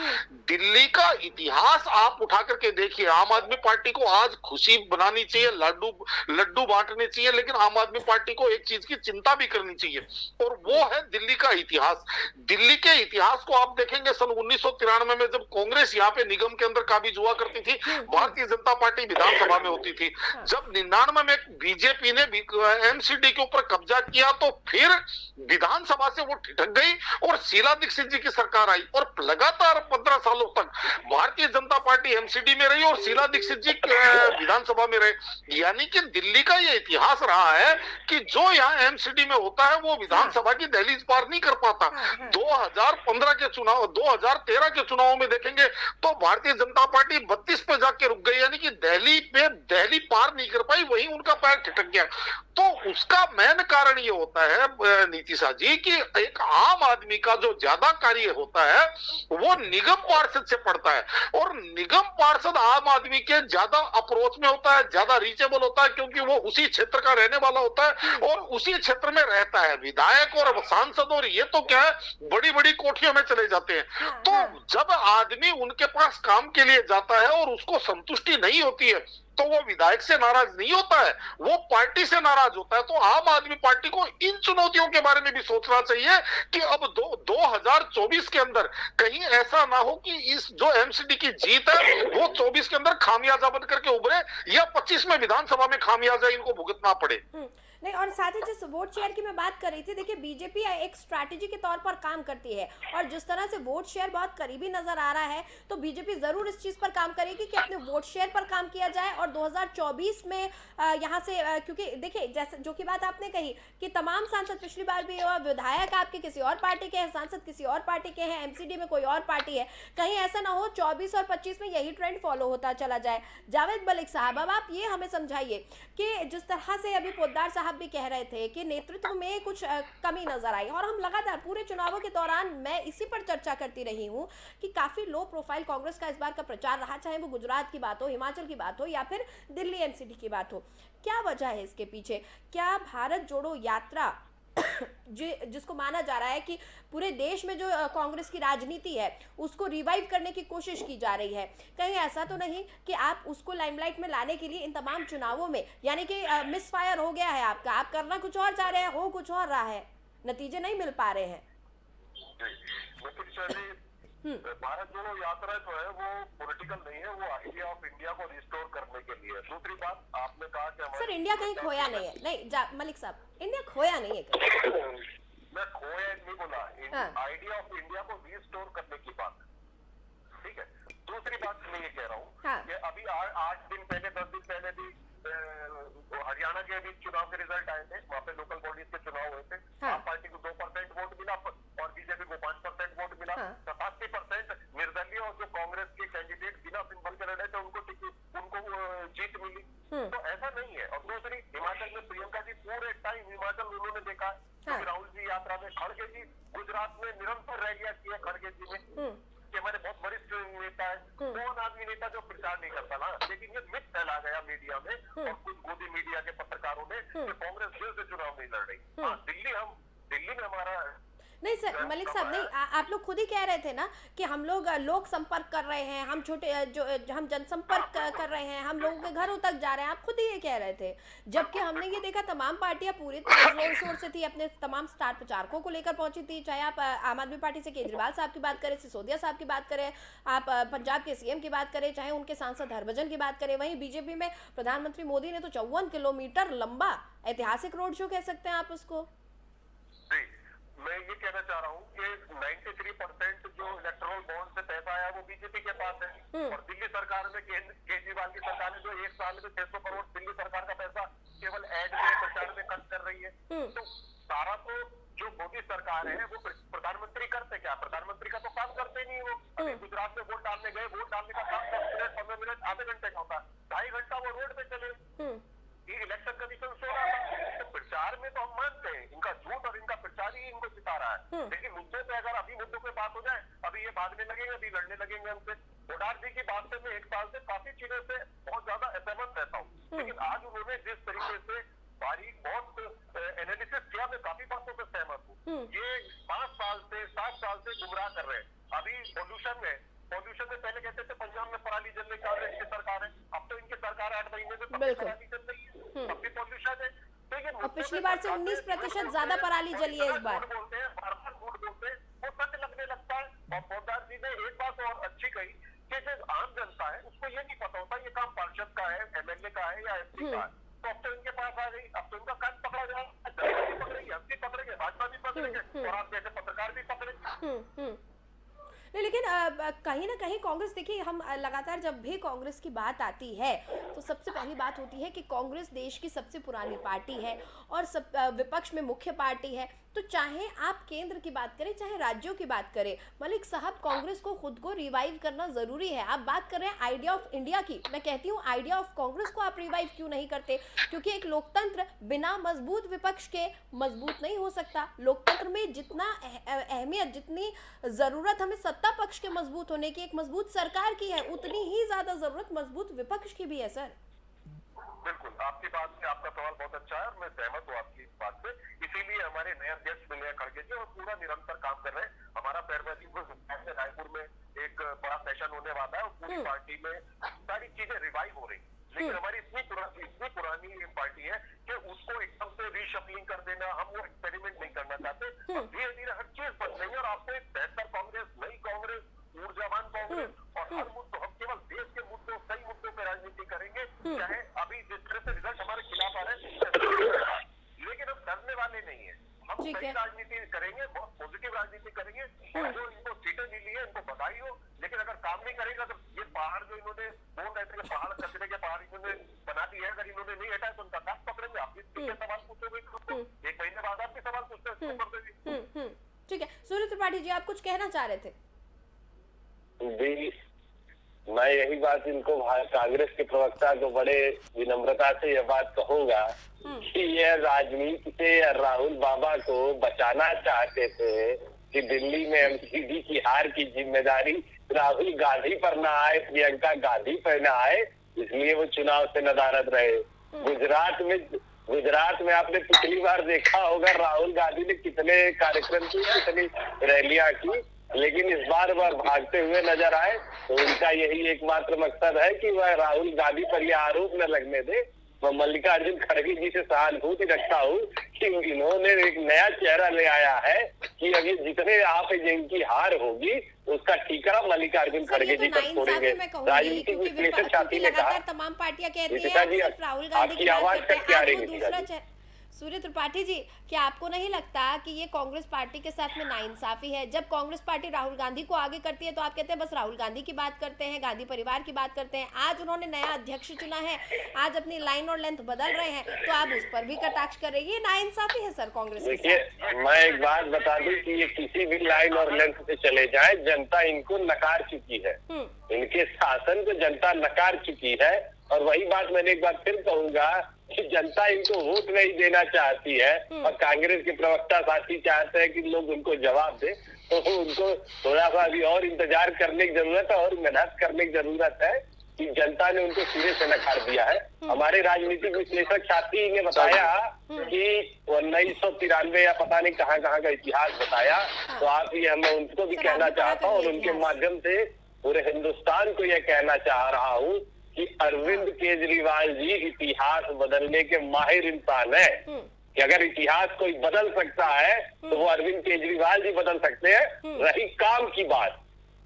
दिल्ली का इतिहास आप उठा करके देखिए, आम आदमी पार्टी को आज खुशी बनानी चाहिए, लड्डू बांटने चाहिए, लेकिन आम आदमी पार्टी को एक चीज की चिंता भी करनी चाहिए, और वो है दिल्ली का इतिहास। दिल्ली के इतिहास को आप देखेंगे, सन 1993 में जब कांग्रेस यहाँ पे निगम के अंदर काबिज हुआ करती थी, भारतीय जनता पार्टी विधानसभा में होती थी। जब जब 99 में बीजेपी ने एमसीडी के ऊपर कब्जा किया तो फिर विधानसभा से वो ठिठक गई और शीला दीक्षित जी की सरकार आई और लगातार 15 सालों तक भारतीय जनता पार्टी एमसीडी में रही और शीला दीक्षित जी विधानसभा में रहे। यानी कि दिल्ली का ये इतिहास रहा है कि जो यहाँ एमसीडी में होता है वो विधानसभा की दहलीज पार नहीं कर पाता। 2015 के चुनाव 2013 के चुनावों में देखेंगे तो भारतीय जनता पार्टी 32 पे जाके रुक गई, यानी कि दहली पार नहीं कर पाई, वहीं उनका पैर ठिठक गया। तो उसका मेन कारण ये होता है नीतीशा जी कि एक आम आदमी का जो ज्यादा कार्य होता है वो निगम पार्षद से पड़ता है और निगम पार्षद आम आदमी के ज्यादा अप्रोच में होता है, ज्यादा रीचेबल होता है, क्योंकि वो उसी क्षेत्र का रहने वाला होता है और उसी क्षेत्र में रहता है। विधायक और सांसद और ये तो क्या है बड़ी बड़ी कोठियों में चले जाते हैं। तो जब आदमी उनके पास काम के लिए जाता है और उसको संतुष्टि नहीं होती है तो वो विधायक से नाराज नहीं होता है, वो पार्टी से नाराज होता है। तो आम आदमी पार्टी को इन चुनौतियों के बारे में भी सोचना चाहिए कि अब 2024 के अंदर कहीं ऐसा ना हो कि इस जो एमसीडी की जीत है वो 24 के अंदर खामियाजा बन करके उभरे या 25 में विधानसभा में खामियाजा इनको भुगतना पड़े। नहीं, और साथ ही जिस वोट शेयर की मैं बात कर रही थी, देखिए बीजेपी एक स्ट्रैटेजी के तौर पर काम करती है और जिस तरह से वोट शेयर बहुत करीबी नजर आ रहा है तो बीजेपी जरूर इस चीज पर काम करेगी कि अपने वोट शेयर पर काम किया जाए और 2024 में यहाँ से क्योंकि देखिए जैसे जो की बात आपने कही कि तमाम सांसद पिछली बार भी हुआ, विधायक आपके किसी और पार्टी के हैं, सांसद किसी और पार्टी के हैं, एमसीडी में कोई और पार्टी है, कहीं ऐसा ना हो 24 और 25 में यही ट्रेंड फॉलो होता चला जाए। जावेद मलिक साहब, अब आप ये हमें समझाइए कि जिस तरह से अभी पोद्दार साहब भी कह रहे थे कि नेतृत्व में कुछ कमी नजर आई और हम लगातार पूरे चुनावों के दौरान मैं इसी पर चर्चा करती रही हूं कि काफी लो प्रोफाइल कांग्रेस का इस बार का प्रचार रहा, चाहे वो गुजरात की बात हो, हिमाचल की बात हो या फिर दिल्ली एमसीडी की बात हो। क्या वजह है इसके पीछे? क्या भारत जोड़ो यात्रा जिसको माना जा रहा है कि पूरे देश में जो कांग्रेस की राजनीति है उसको रिवाइव करने की कोशिश की जा रही है, कहीं ऐसा तो नहीं कि आप उसको लाइमलाइट में लाने के लिए इन तमाम चुनावों में यानी कि मिस फायर हो गया है आपका, आप करना कुछ और चाह रहे हैं, हो कुछ और रहा है, नतीजे नहीं मिल पा रहे हैं? भारत जोड़ो यात्रा जो है वो पॉलिटिकल नहीं है, वो आइडिया ऑफ इंडिया को रिस्टोर करने के लिए। दूसरी बात आपने कहा कि सर इंडिया कहीं खोया नहीं है, नहीं मलिक साहब, इंडिया खोया नहीं है। मैं खोया नहीं बोला, आइडिया ऑफ इंडिया को रिस्टोर करने की बात, ठीक है। दूसरी बात मैं ये कह रहा हूँ कि अभी 8 दिन पहले 10 दिन पहले भी हरियाणा के भी चुनाव के रिजल्ट आए थे, वहाँ पे लोकल बॉडीज के चुनाव हुए थे। आप पार्टी को 2% वोट मिला और बीजेपी को 5% वोट मिला। 87% निर्दलीय और जो कांग्रेस के कैंडिडेट बिना सिंबल के लड़े थे उनको जीत मिली। तो ऐसा नहीं है। और दूसरी, हिमाचल में प्रियंका जी पूरे टाइम हिमाचल उन्होंने देखा, राहुल जी यात्रा में, खड़गे जी गुजरात में निरंतर रैलियां की है, खड़गे जी में कि हमारे बहुत वरिष्ठ नेता है, कौन आदमी नेता जो प्रचार नहीं करता ना। लेकिन ये मिथ फैला गया मीडिया में और कुछ गोदी मीडिया के पत्रकारों ने कि कांग्रेस दिल से चुनाव नहीं लड़ रही। दिल्ली में हमारा नहीं सर, मलिक साहब नहीं, आप लोग खुद ही कह रहे थे ना कि हम लोग लोक संपर्क कर रहे हैं, हम हम जनसंपर्क कर रहे हैं, हम लोगों के घरों तक जा रहे हैं, आप खुद ही ये कह रहे थे। जबकि हमने ये देखा तमाम पार्टियां पूरे जोर शोर से थी, अपने तमाम स्टार प्रचारकों को लेकर पहुंची थी, चाहे आप आम आदमी पार्टी से केजरीवाल साहब की बात करें, सिसोदिया साहब की बात करें, आप पंजाब के सीएम की बात करें, चाहे उनके सांसद हरभजन की बात करें। वहीं बीजेपी में प्रधानमंत्री मोदी ने तो 54 किलोमीटर लंबा ऐतिहासिक रोड शो कह सकते हैं आप उसको। मैं ये कहना चाह रहा हूँ कि 93% जो इलेक्टोरल बॉन्ड से पैसा आया वो बीजेपी के पास है और दिल्ली सरकार में केजरीवाल की सरकार ने जो 1 साल में 600 करोड़ दिल्ली सरकार का पैसा केवल एड में प्रचार में खर्च कर रही है। तो सारा तो जो मोदी सरकार है वो प्रधानमंत्री करते क्या? प्रधानमंत्री का तो काम करते नहीं वो। अभी गुजरात में वोट डालने गए, वोट डालने का काम 10 मिनट 15 मिनट आधे घंटे का होता, 2.5 घंटा वो रोड पे चले। ये इलेक्शन कमीशन सो रहा था। तो प्रचार में तो हम मानते हैं इनका झूठ और इनका प्रचार ही इनको जिता रहा है। लेकिन मुद्दे पे अगर अभी मुद्दों पे बात हो जाए, अभी ये भागने लगेंगे, अभी लड़ने लगेंगे हमसे। पोडार जी की बात से मैं 1 साल से काफी चीजों से बहुत ज्यादा असहमत रहता हूँ, लेकिन आज उन्होंने जिस तरीके से बारीक बहुत एनालिसिस किया, मैं काफी बातों से सहमत हूँ। ये 5 साल से 7 साल से गुमराह कर रहे हैं। अभी पॉल्यूशन में पहले कहते थे पंजाब में पराली जलने कांग्रेस की सरकार है, अब तो इनकी सरकार 8 महीने से पराली जल रही है, अब भी पॉल्यूशन है। तो ये और पिछली बार से 19% ज्यादा पराली जली है इस बार। बोलते हैं, बार-बार झूठ बोलते हैं, वो सच लगने लगता है। और पोद्दार जी ने एक बात और अच्छी कही कि जो आम जनता है उसको ये नहीं पता होता ये काम पार्षद का है, एमएलए का है या एमपी का है। तो अब तो इनके पास आ गई, अब तो इनका कान पकड़ा जाएगा, जनता भी पकड़ेगी, हम भी पकड़ेंगे, भाजपा भी पकड़ेंगे और आप जैसे पत्रकार भी पकड़ेंगे। नहीं, लेकिन कहीं ना कहीं कांग्रेस, देखिए हम लगातार जब भी कांग्रेस की बात आती है तो सबसे पहली बात होती है कि कांग्रेस देश की सबसे पुरानी पार्टी है और सब विपक्ष में मुख्य पार्टी है। तो चाहे आप केंद्र की बात करें चाहे राज्यों की बात करें, मलिक साहब, कांग्रेस को खुद को रिवाइव करना जरूरी है। आप बात कर रहे हैं आइडिया ऑफ इंडिया की, मैं कहती हूँ आइडिया ऑफ कांग्रेस को आप रिवाइव क्यों नहीं करते? क्योंकि एक लोकतंत्र बिना मजबूत विपक्ष के मजबूत नहीं हो सकता। लोकतंत्र में जितना अहमियत, जितनी जरूरत हमें सत्ता पक्ष के मजबूत होने की, एक मजबूत सरकार की है, उतनी ही ज्यादा जरूरत मजबूत विपक्ष की भी है। सर बिल्कुल, आपकी बात से आपका सवाल बहुत अच्छा है और मैं सहमत हूँ आपकी इस बात से। इसीलिए हमारे नए अध्यक्ष विनय खड़गे जी और पूरा निरंतर काम कर रहे हैं। हमारा फरवरी में रायपुर में एक बड़ा सेशन होने वाला है और पूरी पार्टी में सारी चीजें रिवाइव हो रही, लेकिन हमारी इतनी पुरानी पार्टी है कि उसको एकदम से रीशफलिंग कर देना, हम वो एक्सपेरिमेंट नहीं करना चाहते। धीरे धीरे हर चीज बन रही है और आपको एक बेहतर कांग्रेस, नई कांग्रेस, ऊर्जावान कांग्रेस और हर मुद्दों, हम केवल देश के मुद्दों, सही मुद्दों पर राजनीति करेंगे। चाहे अभी जिस तरह से रिजल्ट हमारे खिलाफ आ रहे हैं, लेकिन हम डरने वाले नहीं है। हम सही राजनीति करेंगे, बहुत पॉजिटिव राजनीति करेंगे। जो इनको सीटें मिली है इनको बधाई हो, लेकिन अगर काम नहीं करेगा तो ये पहाड़ जो इन्होंने बोल रहे थे, पहाड़ कचरे के पहाड़ इन्होंने बना दिए, अगर इन्होंने नहीं हटाया तो उनका काट पकड़ेंगे। आप इसके सवाल पूछोगे, एक महीने बाद आप भी सवाल पूछते हैं। ठीक है, सूर्य त्रिपाठी जी, आप कुछ कहना चाह रहे थे? जी, मैं यही बात इनको, कांग्रेस के प्रवक्ता को बड़े विनम्रता से यह बात कहूंगा कि यह राजनीति से राहुल बाबा को बचाना चाहते थे कि दिल्ली में एमसीडी की हार की जिम्मेदारी राहुल गांधी पर ना आए, प्रियंका गांधी पर ना आए, इसलिए वो चुनाव से नदारद रहे। गुजरात में आपने पिछली बार देखा होगा राहुल गांधी ने कितने कार्यक्रम किए, कितनी रैलियां की, लेकिन इस बार वह भागते हुए नजर आए। तो उनका यही एकमात्र मकसद है कि वह राहुल गांधी पर यह आरोप न लगने दे। मैं मल्लिकार्जुन खड़गे जी से सहानुभूति रखता हूँ कि इन्होंने एक नया चेहरा ले आया है कि अब ये जितने आप जिनकी हार होगी उसका ठीकरा मल्लिकार्जुन खड़गे जी पर छोड़ेंगे। राजनीतिक विश्लेषक साथी ने कहा, तमाम पार्टियां कहती हैं राहुल गांधी की आवाज कट क्या रही? सूर्य त्रिपाठी जी, क्या आपको नहीं लगता कि ये कांग्रेस पार्टी के साथ में नाइंसाफी है? जब कांग्रेस पार्टी राहुल गांधी को आगे करती है तो आप कहते हैं बस राहुल गांधी की बात करते हैं, गांधी परिवार की बात करते हैं। आज उन्होंने नया अध्यक्ष चुना है, आज अपनी लाइन और लेंथ बदल रहे हैं, तो आप उस पर भी कटाक्ष कर रहे हैं। ये नाइंसाफी है सर कांग्रेस के साथ। देखिए, मैं एक बात बता दूं कि ये किसी भी लाइन और लेंथ से चले जाए, जनता इनको नकार चुकी है। इनके शासन को जनता नकार चुकी है। और वही बात मैंने एक बार फिर कहूंगा कि जनता इनको वोट नहीं देना चाहती है और कांग्रेस के प्रवक्ता साथी चाहते हैं कि लोग उनको जवाब दे, तो उनको थोड़ा सा अभी और इंतजार करने की जरूरत है और मेहनत करने की जरूरत है कि जनता ने उनको सिरे से नकार दिया है। हमारे राजनीतिक विश्लेषक साथी ने बताया कि 1993 या पता नहीं कहाँ का इतिहास बताया, तो आप ये मैं उनको भी कहना चाहता हूँ और उनके माध्यम से पूरे हिंदुस्तान को यह कहना चाह रहा हूँ कि अरविंद केजरीवाल जी इतिहास बदलने के माहिर इंसान है कि अगर इतिहास कोई बदल सकता है तो वो अरविंद केजरीवाल जी बदल सकते हैं। रही काम की बात,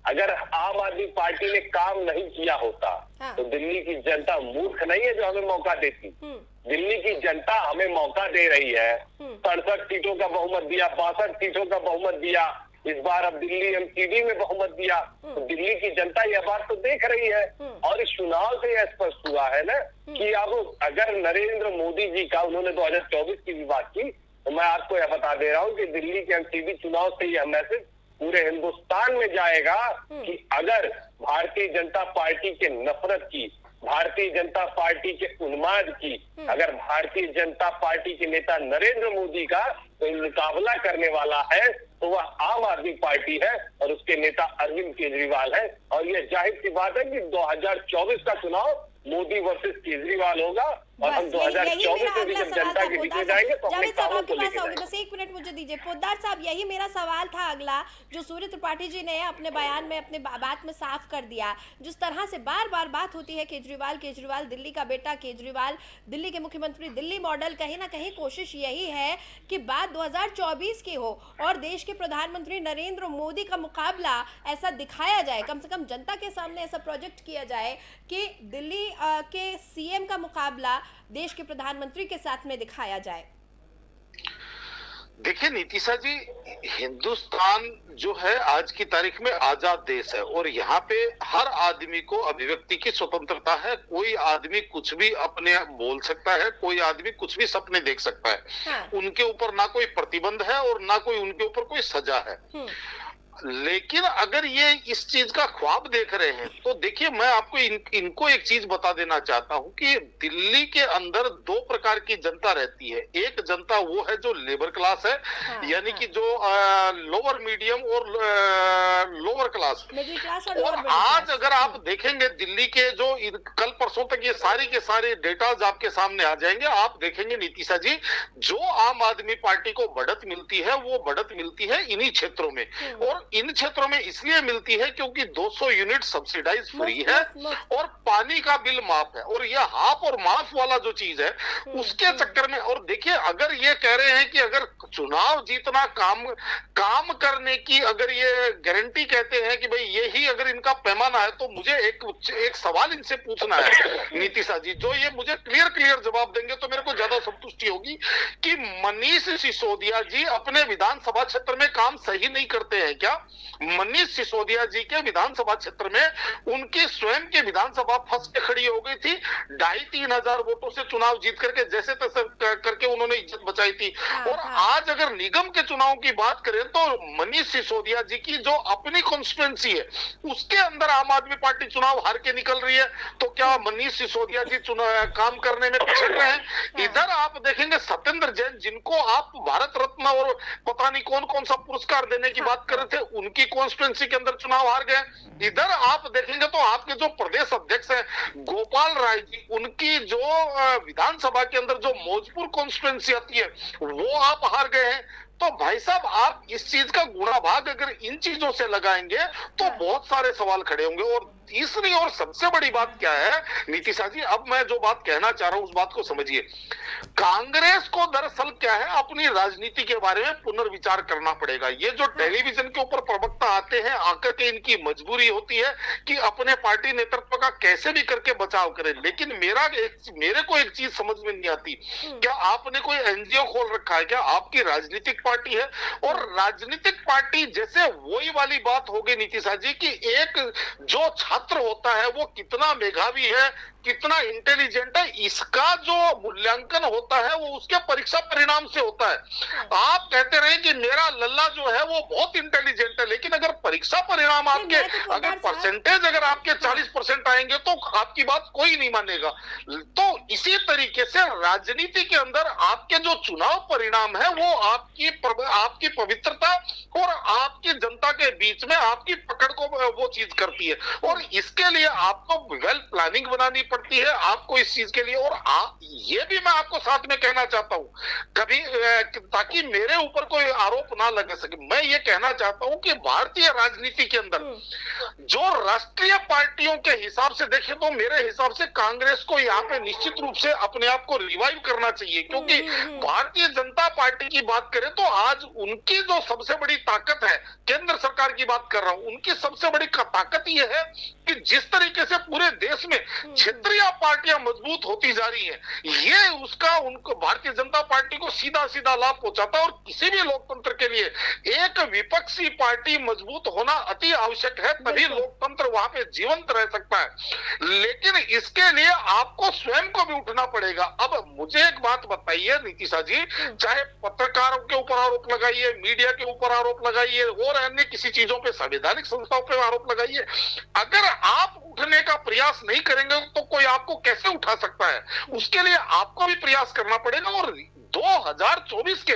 अगर आम आदमी पार्टी ने काम नहीं किया होता तो दिल्ली की जनता मूर्ख नहीं है जो हमें मौका देती। दिल्ली की जनता हमें मौका दे रही है, 67 सीटों का बहुमत दिया, 62 सीटों का बहुमत दिया, इस बार अब दिल्ली एमसीडी में बहुमत दिया, तो दिल्ली की जनता यह बात तो देख रही है। और इस चुनाव से यह स्पष्ट हुआ है ना कि अब अगर नरेंद्र मोदी जी का, उन्होंने 2024 की भी बात की, तो मैं आपको यह बता दे रहा हूँ कि दिल्ली के एमसीडी चुनाव से यह मैसेज पूरे हिंदुस्तान में जाएगा कि अगर भारतीय जनता पार्टी के नफरत की, भारतीय जनता पार्टी के उन्माद की, अगर भारतीय जनता पार्टी के नेता नरेंद्र मोदी का कोई मुकाबला करने वाला है तो वह आम आदमी पार्टी है और उसके नेता अरविंद केजरीवाल है। और यह जाहिर सी बात है कि 2024 का चुनाव मोदी वर्सेस केजरीवाल होगा और हम 2024 में भी जब जनता के बीच में जाएंगे तो अपने कामों को लेकर जाएंगे। बस एक मिनट मुझे दीजिए पोद्दार साहब, यही मेरा सवाल था अगला, जो सूर्य त्रिपाठी जी ने अपने बयान में, अपने बात में साफ कर दिया। जिस तरह से बार बार बात होती है केजरीवाल, दिल्ली का बेटा केजरीवाल, दिल्ली के मुख्यमंत्री, दिल्ली मॉडल, कहीं ना कहीं कोशिश यही है कि बात 2024 की हो और देश के प्रधानमंत्री नरेंद्र मोदी का मुकाबला ऐसा दिखाया जाए, कम से कम जनता के सामने ऐसा प्रोजेक्ट किया जाए कि दिल्ली के सीएम का मुकाबला देश के प्रधानमंत्री के साथ में दिखाया जाए? देखिए नीतिशा जी, हिंदुस्तान जो है आज की तारीख में आजाद देश है और यहाँ पे हर आदमी को अभिव्यक्ति की स्वतंत्रता है। कोई आदमी कुछ भी अपने बोल सकता है, कोई आदमी कुछ भी सपने देख सकता है। हाँ। उनके ऊपर ना कोई प्रतिबंध है और ना कोई उनके ऊपर कोई सजा है। लेकिन अगर ये इस चीज का ख्वाब देख रहे हैं तो देखिए, मैं आपको इनको एक चीज बता देना चाहता हूं कि दिल्ली के अंदर दो प्रकार की जनता रहती है। एक जनता वो है जो लेबर क्लास है, यानी कि जो लोअर मीडियम और लोअर क्लास। और आज अगर आप देखेंगे दिल्ली के जो कल परसों तक ये सारी के सारे डेटाज आपके सामने आ जाएंगे, आप देखेंगे नीतिशा जी, जो आम आदमी पार्टी को बढ़त मिलती है वो बढ़त मिलती है इन्हीं क्षेत्रों में। और इन क्षेत्रों में इसलिए मिलती है क्योंकि 200 यूनिट सब्सिडाइज फ्री है और पानी का बिल माफ है। और यह हाफ और माफ वाला जो चीज है उसके चक्कर में, और देखिए अगर ये कह रहे हैं कि अगर चुनाव जीतना काम करने की अगर ये गारंटी कहते हैं कि भाई यही अगर इनका पैमाना है, तो मुझे एक सवाल इनसे पूछना है नीतिशा जी, जो ये मुझे क्लियर जवाब देंगे तो मेरे को ज्यादा संतुष्टि होगी कि मनीष सिसोदिया जी अपने विधानसभा क्षेत्र में काम सही नहीं करते हैं क्या? मनीष सिसोदिया जी के विधानसभा क्षेत्र में उनकी स्वयं की विधानसभा फंस के खड़ी हो गई थी। 2,500-3 हजार वोटों से चुनाव जीत करके जैसे तैसे करके उन्होंने इज्जत बचाई थी। और आज अगर निगम के चुनाव की बात करें तो मनीष सिसोदिया जी की जो अपनी कॉन्स्टिट्यूएंसी है उसके अंदर आम आदमी पार्टी चुनाव हार के निकल रही है, तो क्या मनीष सिसोदिया जी काम करने में पिछड़ रहे हैं? इधर आप देखेंगे सत्येंद्र जैन, जिनको आप भारत रत्न और पता नहीं कौन कौन सा पुरस्कार देने की बात कर रहे थे, उनकी कॉन्स्टिट्यूएंसी के अंदर चुनाव हार गए। इधर आप देखेंगे तो आपके जो प्रदेश अध्यक्ष हैं गोपाल राय जी, उनकी जो विधानसभा के अंदर जो मौजपुर कॉन्स्टिट्यूएंसी आती है वो आप हार गए हैं। तो भाई साहब, आप इस चीज का गुणा भाग अगर इन चीजों से लगाएंगे तो बहुत सारे सवाल खड़े होंगे। और तीसरी और सबसे बड़ी बात क्या है नीतिशा जी, अब मैं जो बात कहना चाह रहा हूं उस बात को समझिए। कांग्रेस को दरअसल क्या है, अपनी राजनीति के बारे में पुनर्विचार करना पड़ेगा। ये जो टेलीविजन के ऊपर प्रवक्ता आते हैं, आकर के इनकी मजबूरी होती है कि अपने पार्टी नेतृत्व का कैसे भी करके बचाव करें। लेकिन मेरे को एक चीज समझ में नहीं आती, क्या आपने कोई एनजीओ खोल रखा है क्या? आपकी राजनीतिक पार्टी है, और राजनीतिक पार्टी जैसे वही वाली बात हो गई नीतिशा जी की एक जो छात्र होता है वो कितना मेधावी है, कितना इंटेलिजेंट है, इसका जो मूल्यांकन होता है वो उसके परीक्षा परिणाम से होता है। आप कहते रहे कि मेरा लल्ला जो है वो बहुत इंटेलिजेंट है, लेकिन अगर परीक्षा परिणाम आपके अगर परसेंटेज अगर आपके 40% आएंगे तो आपकी बात कोई नहीं मानेगा। तो इसी तरीके से राजनीति के अंदर आपके जो चुनाव परिणाम है वो आपकी पवित्रता और आपकी जनता के बीच में आपकी पकड़ को वो चीज करती है। और इसके लिए आपको वेल प्लानिंग बनानी पड़ती है आपको इस चीज के लिए। और ये भी मैं आपको साथ में कहना चाहता हूं, कभी ताकि मेरे ऊपर कोई आरोप ना लग सके, मैं ये कहना चाहता हूं कि भारतीय राजनीति के अंदर जो राष्ट्रीय पार्टियों के हिसाब से देखें तो मेरे हिसाब से कांग्रेस को यहाँ पे निश्चित रूप से अपने आप को रिवाइव करना चाहिए। क्योंकि भारतीय जनता पार्टी की बात करें तो आज उनकी जो सबसे बड़ी ताकत है, केंद्र सरकार की बात कर रहा हूं, उनकी सबसे बड़ी ताकत यह है कि जिस तरीके से पूरे देश में क्षेत्रीय पार्टियां मजबूत होती जा रही हैं, ये उसका उनको भारतीय जनता पार्टी को सीधा सीधा लाभ पहुंचाता है। और किसी भी लोकतंत्र के लिए एक विपक्षी पार्टी मजबूत होना अति आवश्यक है, तभी लोकतंत्र वहां पे जीवंत रह सकता है। लेकिन इसके लिए आपको स्वयं को भी उठना पड़ेगा। अब मुझे एक बात बताइए नीतिशा जी, चाहे पत्रकारों के ऊपर आरोप लगाइए, मीडिया के ऊपर आरोप लगाइए और अन्य किसी चीजों पे, संवैधानिक संस्थाओं पे आरोप लगाइए, अगर आप उठने का प्रयास नहीं करेंगे तो कोई आपको कैसे उठा सकता है? उसके लिए आपको भी प्रयास करना पड़ेगा। और 2024 के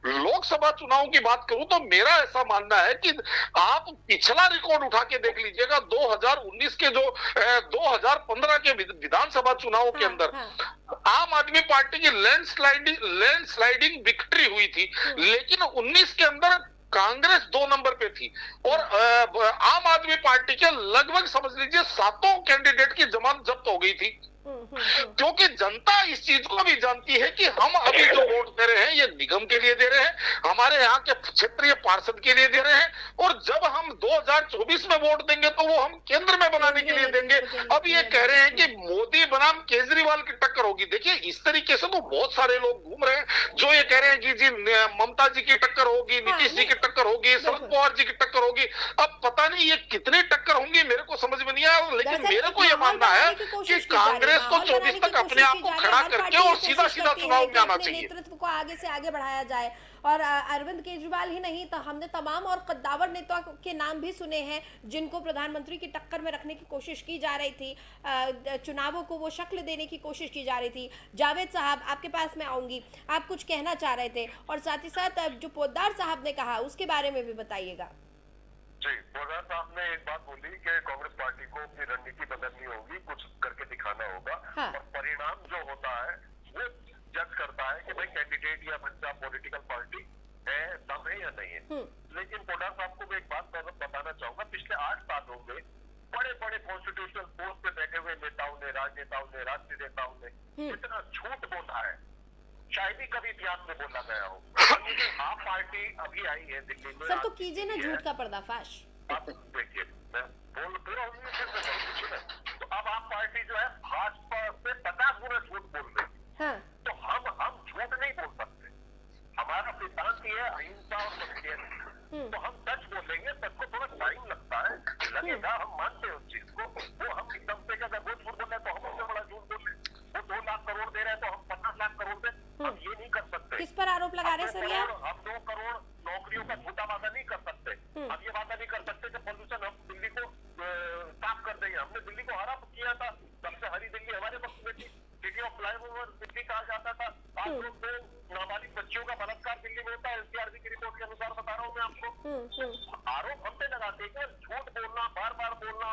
लोकसभा चुनाव की बात करूं तो मेरा ऐसा मानना है कि आप पिछला रिकॉर्ड उठा के देख लीजिएगा। 2019 के जो 2015 के विधानसभा चुनाव के अंदर आम आदमी पार्टी की लैंडस्लाइडिंग विक्ट्री हुई थी, लेकिन 19 के अंदर कांग्रेस 2 नंबर पे थी और आम आदमी पार्टी के लगभग समझ लीजिए 7 कैंडिडेट की जमानत जब्त हो गई थी। क्योंकि जनता इस चीज को भी जानती है कि हम अभी जो वोट दे रहे हैं ये निगम के लिए दे रहे हैं, हमारे यहाँ के क्षेत्रीय पार्षद के लिए दे रहे हैं, और जब हम 2024 में वोट देंगे तो वो हम केंद्र में बनाने के लिए देंगे। अब ये कह रहे हैं कि मोदी बनाम केजरीवाल की टक्कर होगी। देखिए इस तरीके से तो बहुत सारे लोग घूम रहे हैं जो ये कह रहे हैं कि जी ममता जी की टक्कर होगी, नीतीश जी की टक्कर होगी, शरद पवार जी की टक्कर होगी। अब पता नहीं ये कितने टक्कर होंगी मेरे को समझ में नहीं आया, लेकिन मेरे को ये मानना है कि कांग्रेस को 24 तक अपने आप को खड़ा करके और सीधा सीधा चुनाव में आना चाहिए, नेतृत्व को आगे से आगे बढ़ाया जाए। और अरविंद केजरीवाल ही नहीं तो हमने तमाम और कद्दावर नेताओं के नाम भी सुने हैं जिनको प्रधानमंत्री की टक्कर में रखने की कोशिश की जा रही थी, चुनावों को वो शक्ल देने की कोशिश की जा रही थी। जावेद साहब आपके पास मैं आऊंगी, आप कुछ कहना चाह रहे थे और साथ ही साथ जो पोद्दार साहब ने कहा उसके बारे में भी बताइएगा। जी, पोद्दार साहब ने एक बात बोली कि कांग्रेस पार्टी को अपनी रणनीति बदलनी होगी, कुछ करके दिखाना होगा। हाँ। और परिणाम जो होता है वो जज करता है कि भाई कैंडिडेट या बच्चा पॉलिटिकल पार्टी है, दम है या नहीं है। लेकिन पोद्दार साहब को मैं एक बात बताना चाहूंगा, पिछले 8 सालों में बड़े बड़े कॉन्स्टिट्यूशनल पोस्ट पे बैठे हुए नेताओं ने, राजनेताओं ने, राष्ट्रीय नेताओं ने इतना झूठ बोला है, शायद ही कभी इतिहास में बोला गया हो। आप पार्टी अभी आई है दिल्ली में, सर तो कीजिए ना झूठ का पर्दाफाश। आप देखिए मैं बोल पूरा तो अब आप पार्टी जो है भाजपा से 50 गुना झूठ बोल रही है। हाँ। तो हम झूठ नहीं बोल सकते, हमारा सिद्धांत ये है अहिंसा और सत्य। तो हम सच बोलेंगे, सच को थोड़ा टाइम लगता है, लगेगा, हम मानते हैं उस चीज को। वो हम एकदम से अगर वो झूठ बोल रहे तो हम उससे बड़ा झूठ बोल रहे, वो 2 लाख करोड़ दे रहे हैं तो हम 50 लाख करोड़ दे, हम ये नहीं कर सकते। किस पर आरोप लगा रहे सर? हम 2 करोड़ नौकरियों का झूठा वादा नहीं कर सकते। हम ये वादा नहीं कर सकते कि पॉल्यूशन हम दिल्ली को साफ कर देंगे। हमने दिल्ली को हरा किया था, सबसे हरी दिल्ली हमारे वक्त में थी, सिटी ऑफ फ्लाईओवर दिल्ली कहा जाता था। आज लोग 2 नाबालिग बच्चियों का बलात्कार दिल्ली में होता है, एसपीआरबी की रिपोर्ट के अनुसार बता रहा हूँ मैं आपको। आरोप हम पे लगाते हैं, झूठ बोलना, बार बार बोलना,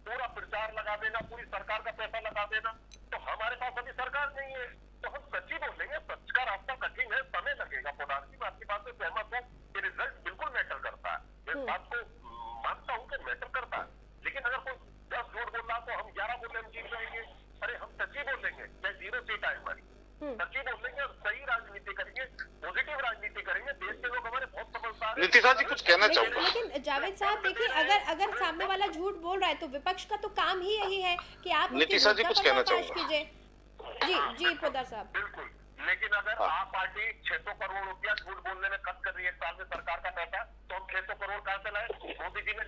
पूरा प्रचार लगा देना, पूरी सरकार का पैसा लगा देना। तो हमारे पास अभी सरकार नहीं है, तो हम सच्ची बोलेंगे। सच का रास्ता कठिन है, समय लगेगा। पोद्दार जी, मैं आपकी बात से सहमत हूँ कि रिजल्ट बिल्कुल मैटर करता है, मैं इस बात को मानता हूँ कि मैटर करता है। लेकिन अगर कोई 10 झूठ बोल रहा तो हम 11 बोले हम जीत जाएंगे। अरे हम सच्ची बोलेंगे, चाहे 0 सीट आए हमारी, सच्ची बोलेंगे और सही राजनीति करेंगे, पॉजिटिव राजनीति करेंगे। देश के लोग हमारे बहुत समझदार हैं। नीतीश जी कुछ कहना चाहूंगा। लेकिन जावेद साहब देखिए, अगर सामने वाला झूठ बोल रहा है तो विपक्ष का तो काम ही यही है कि आप नीतीश जी कुछ कहना चाहूंगा। जी पोद्दार साहब। बिल्कुल, लेकिन अगर आप पार्टी 600 करोड़ रुपया झूठ बोलने में खर्च कर रही है एक साल में सरकार का पैसा, तो हम 600 करोड़ कहाँ से लाए? मोदी जी ने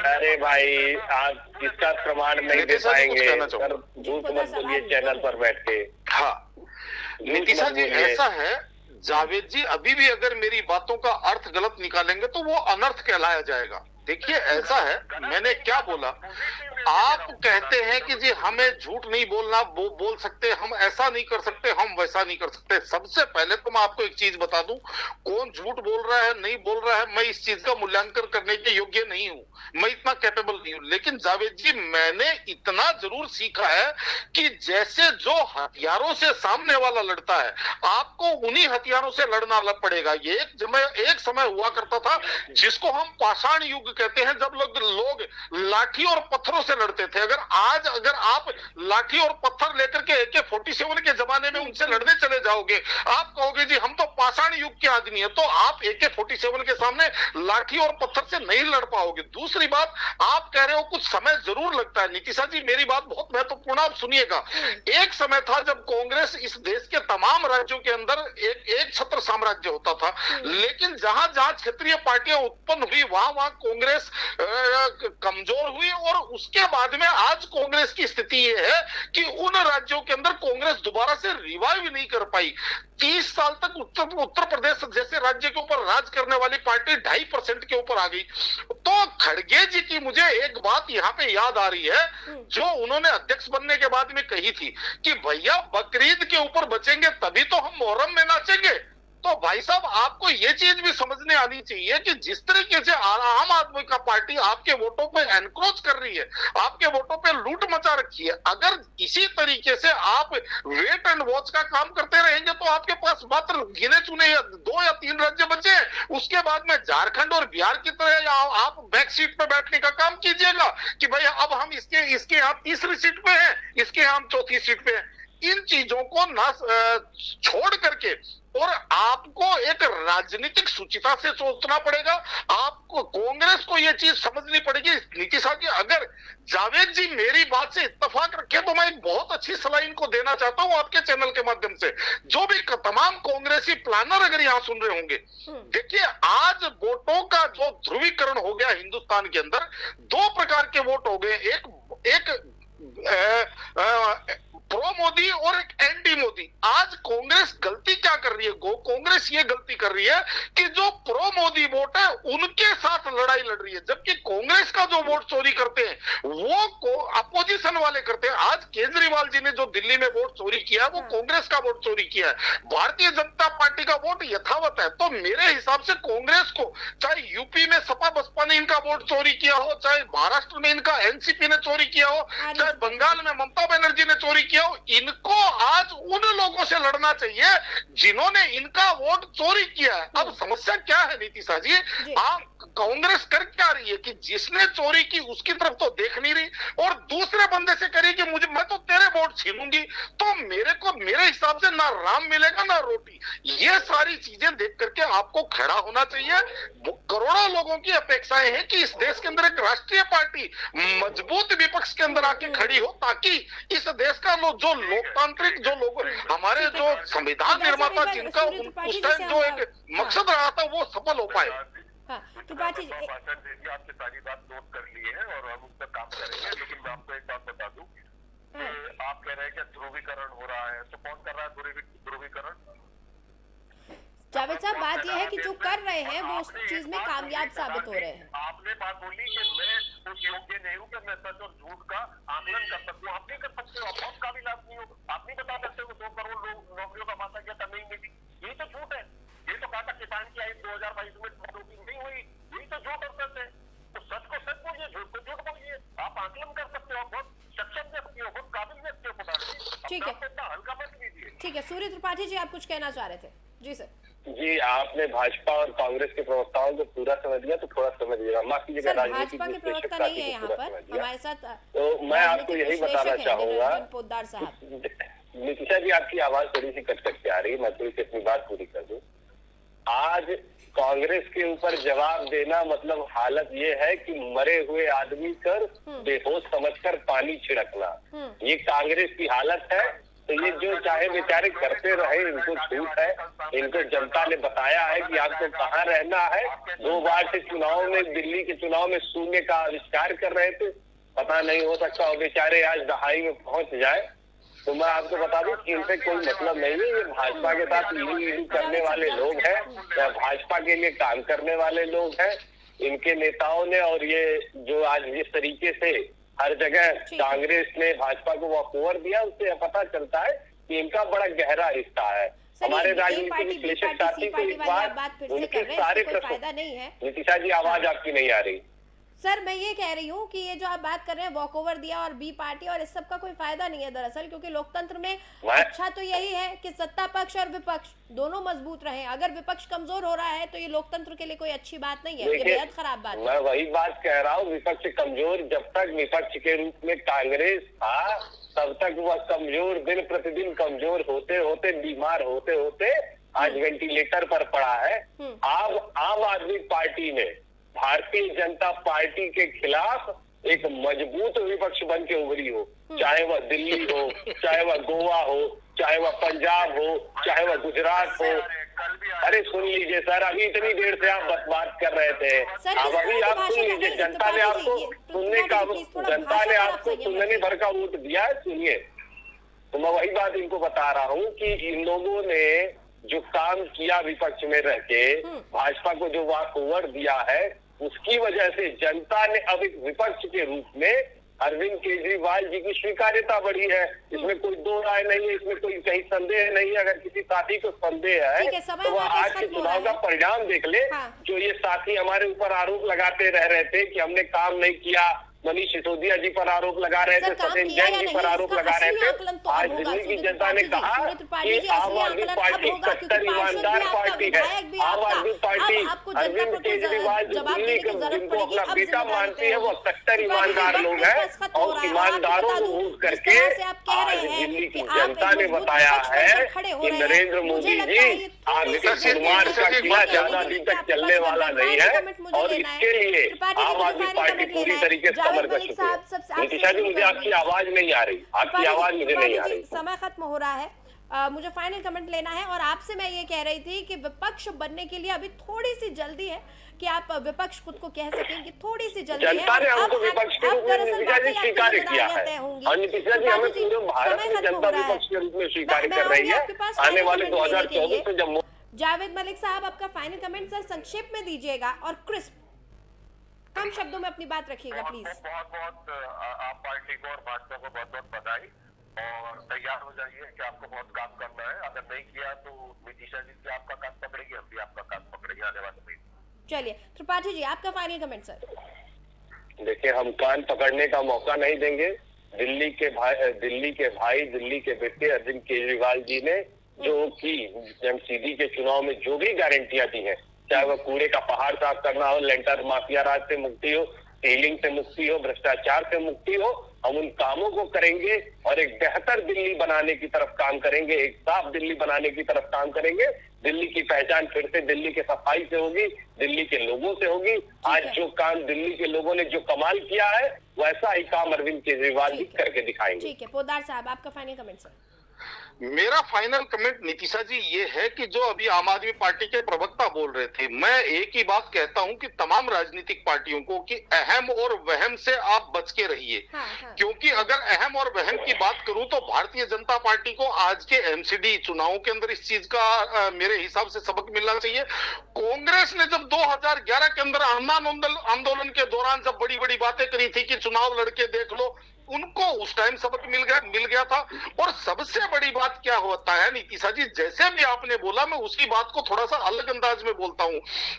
अरे भाई, आप इसका प्रमाण नहीं दे पाएंगे, झूठ मत बोलिए चैनल पर बैठ के। हाँ नीतीश जी, ऐसा है जावेद जी, अभी भी अगर मेरी बातों का अर्थ गलत निकालेंगे तो वो अनर्थ कहलाया जाएगा। देखिए ऐसा है, मैंने क्या बोला, आप कहते हैं कि जी हमें झूठ नहीं बोलना, वो बोल सकते, हम ऐसा नहीं कर सकते, हम वैसा नहीं कर सकते। सबसे पहले तो मैं आपको एक चीज बता दूं, कौन झूठ बोल रहा है नहीं बोल रहा है, मैं इस चीज का मूल्यांकन करने के योग्य नहीं हूं, मैं इतना कैपेबल नहीं हूं। लेकिन जावेद जी, मैंने इतना जरूर सीखा है कि जैसे जो हथियारों से सामने वाला लड़ता है, आपको उन्हीं हथियारों से लड़ना पड़ेगा। ये एक समय हुआ करता था जिसको हम पाषाण युग कहते हैं, जब लोग लाठी और पत्थरों से लड़ते थे। अगर आप लाठी और पत्थर लेकर के AK-47 के जमाने में उनसे लड़ने चले जाओगे, आप कहोगे जी हम तो पाषाण युग के आदमी है, तो आप AK-47 के सामने लाठी और पत्थर से नहीं लड़ पाओगे। दूसरी बात, आप कह रहे हो कुछ समय जरूर लगता है। नीतीश जी, मेरी बात बहुत महत्वपूर्ण, आप सुनिएगा। एक समय था जब कांग्रेस इस देश के तमाम राज्यों के अंदर एक छत्र साम्राज्य होता था, लेकिन जहां जहां क्षेत्रीय पार्टियां उत्पन्न हुई वहां कांग्रेस कमजोर हुई। और उसके बाद में आज कांग्रेस की स्थिति ये है कि उन राज्यों के अंदर कांग्रेस दोबारा से रिवाइव नहीं कर पाई। 30 साल तक उत्तर प्रदेश जैसे राज्य के ऊपर राज करने वाली पार्टी 2.5% के ऊपर आ गई। तो खड़गे जी की मुझे एक बात यहाँ पे याद आ रही है, जो उन्होंने अध्यक्ष बनने के बाद में कही थी कि भैया बकरीद के ऊपर बचेंगे तभी तो हम मोहर्रम में नाचेंगे। तो भाई साहब आपको ये चीज भी समझने आनी चाहिए कि जिस तरीके से आम आदमी का पार्टी आपके वोटों पे एनक्रोच कर रही है, आपके वोटों पे लूट मचा रखी है, अगर इसी तरीके से आप वेट एंड वॉच का काम करते रहेंगे तो आपके पास मात्र गिने चुने 2 या 3 राज्य बचे हैं। उसके बाद में झारखंड और बिहार की तरह आप बैक सीट पे बैठने का काम कीजिएगा कि भाई अब हम इसके यहाँ तीसरी सीट पे हैं, इसके यहाँ हम चौथी सीट पे हैं। इन चीजों को ना छोड़ करके और आपको एक राजनीतिक सुचिता से सोचना पड़ेगा। आपको कांग्रेस को यह चीज समझनी पड़ेगी नीतीश साहब की, अगर जावेद जी मेरी बात से इत्तेफाक रखे तो मैं एक बहुत अच्छी सलाह इनको देना चाहता हूं आपके चैनल के माध्यम से। जो भी तमाम कांग्रेसी प्लानर अगर यहाँ सुन रहे होंगे, देखिए आज वोटों का जो ध्रुवीकरण हो गया हिंदुस्तान के अंदर, 2 प्रकार के वोट हो गए, एक प्रो मोदी और एक एंटी मोदी। आज कांग्रेस गलती क्या कर रही है? कांग्रेस ये गलती कर रही है कि जो प्रो मोदी वोट है उनके साथ लड़ाई लड़ रही है, जबकि कांग्रेस का जो वोट चोरी करते हैं वो अपोजिशन वाले करते हैं। आज केजरीवाल जी ने जो दिल्ली में वोट चोरी किया वो कांग्रेस का वोट चोरी किया है, भारतीय जनता पार्टी का वोट यथावत है। तो मेरे हिसाब से कांग्रेस को, चाहे यूपी में सपा बसपा ने इनका वोट चोरी किया हो, चाहे महाराष्ट्र में इनका एनसीपी ने चोरी किया हो, चाहे बंगाल में ममता बनर्जी ने चोरी किया हो, इनको आज उन लोगों से लड़ना चाहिए जिन्होंने इनका वोट चोरी किया है। अब समस्या क्या है नीतीश जी, आप कांग्रेस कर क्या रही है कि जिसने चोरी की उसकी तरफ तो देख नहीं रही और दूसरे बंदे से करी कि मैं तो तेरे वोट छीनूंगी, तो मेरे हिसाब से ना राम मिलेगा ना रोटी। ये सारी चीजें देख करके आपको खड़ा होना चाहिए। करोड़ों लोगों की अपेक्षाएं हैं कि इस देश के अंदर एक राष्ट्रीय पार्टी मजबूत विपक्ष के अंदर आके खड़ी हो, ताकि इस देश का जो लोकतांत्रिक जो लोग हमारे जो संविधान निर्माता जिनका उस टाइम जो एक मकसद रहा था वो सफल हो पाए। भाषण दीजिए, आपकी सारी बात नोट कर ली है और हम उस पर काम करेंगे। लेकिन मैं आपको एक बात बता दूं कि आप कह रहे हैं कि ध्रुवीकरण हो रहा है, तो कौन कर रहा है ध्रुवीकरण? जावेद साहब, बात यह है कि जो कर रहे हैं वो उस चीज में कामयाब साबित हो रहे हैं। आपने बात बोली कि मैं उस योग्य नहीं हूँ कि मैं सच और झूठ का आकलन कर सकूँ। आप नहीं कर सकते हो, आप बहुत काबिल आदमी हो, आप नहीं बता सकते हो 2 करोड़ लोग नौकरियों का वादा किया था, नहीं मिली। यही तो झूठ है। ये तो कहा था किसान की आई 2022 में नौकरी नहीं हुई, यही तो झूठ करते थे। तो सच को सच बोलिए, झूठ को झूठ बोलिए। आप आकलन कर सकते हो, बहुत सक्षम व्यक्ति हो, बहुत काबिल व्यक्ति हो। ठीक है, हल्का मत लीजिए। ठीक है, सूर्य त्रिपाठी जी आप कुछ कहना चाह रहे थे? जी सर। जी, आपने भाजपा और कांग्रेस के प्रवक्ताओं को पूरा समझ लिया, तो थोड़ा समझिएगा। माफ कीजिएगा, राजनीतिक भाजपा के प्रवक्ता नहीं है यहाँ पर हमारे साथ, तो मैं आपको यही बताना चाहूंगा। पोद्दार साहब, नीतीशा जी आपकी आवाज थोड़ी सी कट कट के आ रही है, मैं थोड़ी सी अपनी बात पूरी कर दूं। आज कांग्रेस के ऊपर जवाब देना मतलब हालत ये है कि मरे हुए आदमी कर बेहोश समझकर पानी छिड़कना, ये कांग्रेस की हालत है। तो ये जो चाहे बेचारे करते रहे, इनको छूट है। इनको जनता ने बताया है कि आपको कहाँ रहना है। 2 बार से चुनाव में, दिल्ली के चुनाव में शून्य का आविष्कार कर रहे थे, पता नहीं हो सकता और बेचारे आज दहाई में पहुंच जाए। तो मैं आपको बता दूं कि इनसे कोई मतलब नहीं है। ये भाजपा के साथ ईडू करने वाले लोग हैं, भाजपा के लिए काम करने वाले लोग हैं। इनके नेताओं ने, और ये जो आज जिस तरीके से हर जगह कांग्रेस ने भाजपा को वॉकओवर दिया, उससे पता चलता है कि इनका बड़ा गहरा रिश्ता है। हमारे राजनीतिक विश्लेषक साथी को इस बार उनके सारे प्रश्न, नीतीशा जी आवाज आपकी नहीं आ रही। सर मैं ये कह रही हूँ कि ये जो आप बात कर रहे हैं वॉकओवर दिया और बी पार्टी और इस सब का कोई फायदा नहीं है दरअसल, क्योंकि लोकतंत्र में अच्छा तो यही है कि सत्ता पक्ष और विपक्ष दोनों मजबूत रहे। अगर विपक्ष कमजोर हो रहा है तो ये लोकतंत्र के लिए कोई अच्छी बात नहीं है, ये बेहद खराब बात है। मैं वही बात कह रहा हूँ, विपक्ष कमजोर, जब तक विपक्ष के रूप में कांग्रेस था तब तक वह कमजोर, दिन प्रतिदिन कमजोर होते होते, बीमार होते होते आज वेंटिलेटर पर पड़ा है। अब आम आदमी पार्टी ने भारतीय जनता पार्टी के खिलाफ एक मजबूत विपक्ष बन के उभरी हो, चाहे वह दिल्ली हो, चाहे वह गोवा हो, चाहे वह पंजाब हो, चाहे वह गुजरात हो। अरे सुन लीजिए सर, अभी इतनी देर से आप बात कर रहे थे, अब अभी आप सुन लीजिए। जनता ने आपको सुनने का, जनता ने आपको सुनने भर का वोट दिया है, सुनिए। तो मैं वही बात इनको बता रहा हूँ कि इन लोगों ने जो काम किया विपक्ष में रह के, भाजपा को जो वॉकओवर दिया है, उसकी वजह से जनता ने अब एक विपक्ष के रूप में अरविंद केजरीवाल जी की स्वीकार्यता बढ़ी है। इसमें कोई दो राय नहीं है, इसमें कोई कहीं संदेह नहीं है। अगर किसी साथी को संदेह है तो वह आज के चुनाव का परिणाम देख ले। जो ये साथी हमारे ऊपर आरोप लगाते रह रहे थे कि हमने काम नहीं किया, मनीष सिसोदिया जी पर आरोप लगा रहे थे, सचिन जैन जी पर आरोप लगा रहे थे, आज दिल्ली की जनता ने कहा कि आम आदमी पार्टी कट्टर ईमानदार पार्टी है। आम आदमी पार्टी अरविंद केजरीवाल जो दिल्ली के जिनको अपना बेटा मानती है वो कट्टर ईमानदार लोग हैं और ईमानदारों को वोट करके आज दिल्ली की जनता ने बताया है कि नरेंद्र मोदी जी आज नीतीश कुमार का किला ज्यादा दिन तक चलने वाला नहीं है और इसके लिए आम आदमी पार्टी पूरी तरीके से नितिशा जी मुझे आपकी आवाज नहीं आ रही, आपकी आवाज मुझे नहीं आ रही। समय खत्म हो रहा है, मुझे फाइनल कमेंट लेना है और आपसे मैं ये कह रही थी कि विपक्ष बनने के लिए अभी थोड़ी सी जल्दी है कि आप विपक्ष खुद को कह सकें कि थोड़ी सी जल्दी है। जनता ने हमको विपक्ष के रूप में नितिशा जी स्वीकार किया है और नितिशा जी हमें पूरे भारत में जनता विपक्ष के रूप में स्वीकार कर रही है। आने वाले 2024 में जब जावेद मलिक साहब आपका फाइनल कमेंट सर संक्षेप में दीजिएगा और क्रिस्प कम शब्दों में अपनी बात रखिएगा प्लीज। बहुत बहुत आप पार्टी को और भाजपा को बहुत बहुत बधाई और तैयार हो जाइए कि आपको बहुत काम करना है। अगर नहीं किया तो नितिशा जी भी आपका काम पकड़ेगी, हम भी आपका काम पकड़ेंगे आने वाले में। चलिए त्रिपाठी जी आपका फाइनल कमेंट सर। देखिए हम कान पकड़ने का मौका नहीं देंगे। दिल्ली के भाई दिल्ली के बेटे अरविंद केजरीवाल जी ने जो की एमसीडी के चुनाव में जो भी गारंटियां दी है, चाहे वह कूड़े का पहाड़ साफ करना हो, लेंटर माफिया राज से मुक्ति हो, सीलिंग से मुक्ति हो, भ्रष्टाचार से मुक्ति हो, हम उन कामों को करेंगे और एक बेहतर दिल्ली बनाने की तरफ काम करेंगे, एक साफ दिल्ली बनाने की तरफ काम करेंगे। दिल्ली की पहचान फिर से दिल्ली के सफाई से होगी, दिल्ली के लोगों से होगी। आज जो काम दिल्ली के लोगों ने जो कमाल किया है वैसा ही काम अरविंद केजरीवाल जी करके दिखाएंगे। ठीक है, पोद्दार साहब आपका फाइनल कमेंट सर। मेरा फाइनल कमेंट नितिशा जी ये है कि जो अभी आम आदमी पार्टी के प्रवक्ता बोल रहे थे, मैं एक ही बात कहता हूं कि तमाम राजनीतिक पार्टियों को कि अहम और वहम से आप बच के रहिए। क्योंकि अगर अहम और वहम की बात करूं तो भारतीय जनता पार्टी को आज के एमसीडी चुनावों के अंदर इस चीज का मेरे हिसाब से सबक मिलना चाहिए। कांग्रेस ने जब 2011 के अंदर आंदोलन के दौरान जब बड़ी बड़ी बातें करी थी कि चुनाव लड़के देख लो, उनको उस टाइम सबक मिल गया था। और सबसे बड़ी बात क्या होता है नितिशा जी, जैसे भी आपने बोला मैं उसी बात को थोड़ा सा अलग अंदाज में बोलता हूं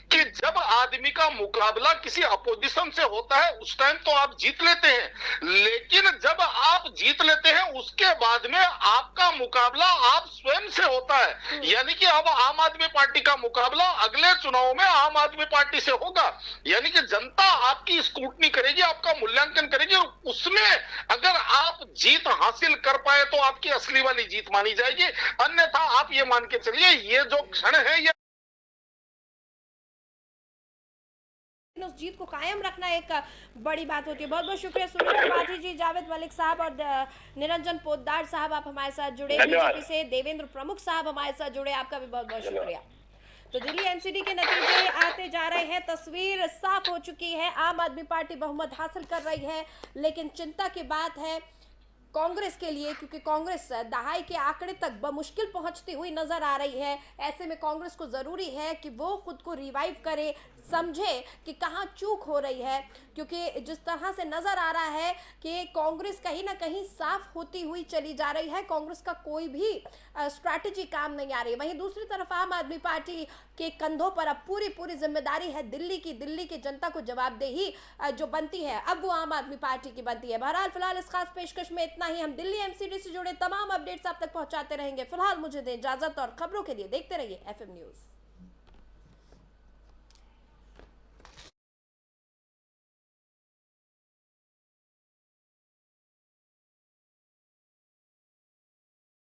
कि जब आदमी का मुकाबला किसी अपोजिशन से होता है उस टाइम तो आप जीत लेते हैं, लेकिन जब आप जीत लेते हैं उसके बाद में आपका मुकाबला आप स्वयं से होता है। यानी कि अब आम आदमी पार्टी का मुकाबला अगले चुनाव में आम आदमी पार्टी से होगा। यानी कि जनता आपकी स्क्रूटनी करेगी, आपका मूल्यांकन करेगी और उसमें अगर आप जीत हासिल कर पाए तो आपकी असली वाली जीत मानी जाएगी। अन्यथा आप ये मान के चलिए ये जो क्षण है ये उस जीत को कायम रखना एक बड़ी बात होती है। बहुत बहुत शुक्रिया सुनील त्रिपाठी जी, जावेद मलिक साहब और निरंजन पोद्दार साहब आप हमारे साथ जुड़े, बीजेपी से देवेंद्र प्रमुख साहब हमारे साथ जुड़े, आपका भी बहुत बहुत शुक्रिया। तो दिल्ली एमसीडी के नतीजे आते जा रहे हैं, तस्वीर साफ हो चुकी है, आम आदमी पार्टी बहुमत हासिल कर रही है। लेकिन चिंता की बात है कांग्रेस के लिए, क्योंकि कांग्रेस दहाई के आंकड़े तक बमुश्किल पहुंचती हुई नजर आ रही है। ऐसे में कांग्रेस को ज़रूरी है कि वो खुद को रिवाइव करे, समझे कि कहाँ चूक हो रही है, क्योंकि जिस तरह से नज़र आ रहा है कि कांग्रेस कहीं ना कहीं साफ होती हुई चली जा रही है, कांग्रेस का कोई भी स्ट्रैटेजी काम नहीं आ रही है। वहीं दूसरी तरफ आम आदमी पार्टी के कंधों पर अब पूरी जिम्मेदारी है दिल्ली की जनता को जवाबदेही जो बनती है अब वो आम आदमी पार्टी की बनती है। बहरहाल फिलहाल इस खास पेशकश में इतना ही। हम दिल्ली एमसीडी से जुड़े तमाम अपडेट्स आप तक पहुंचाते रहेंगे। फिलहाल मुझे दें इजाजत और खबरों के लिए देखते रहिए FM न्यूज़।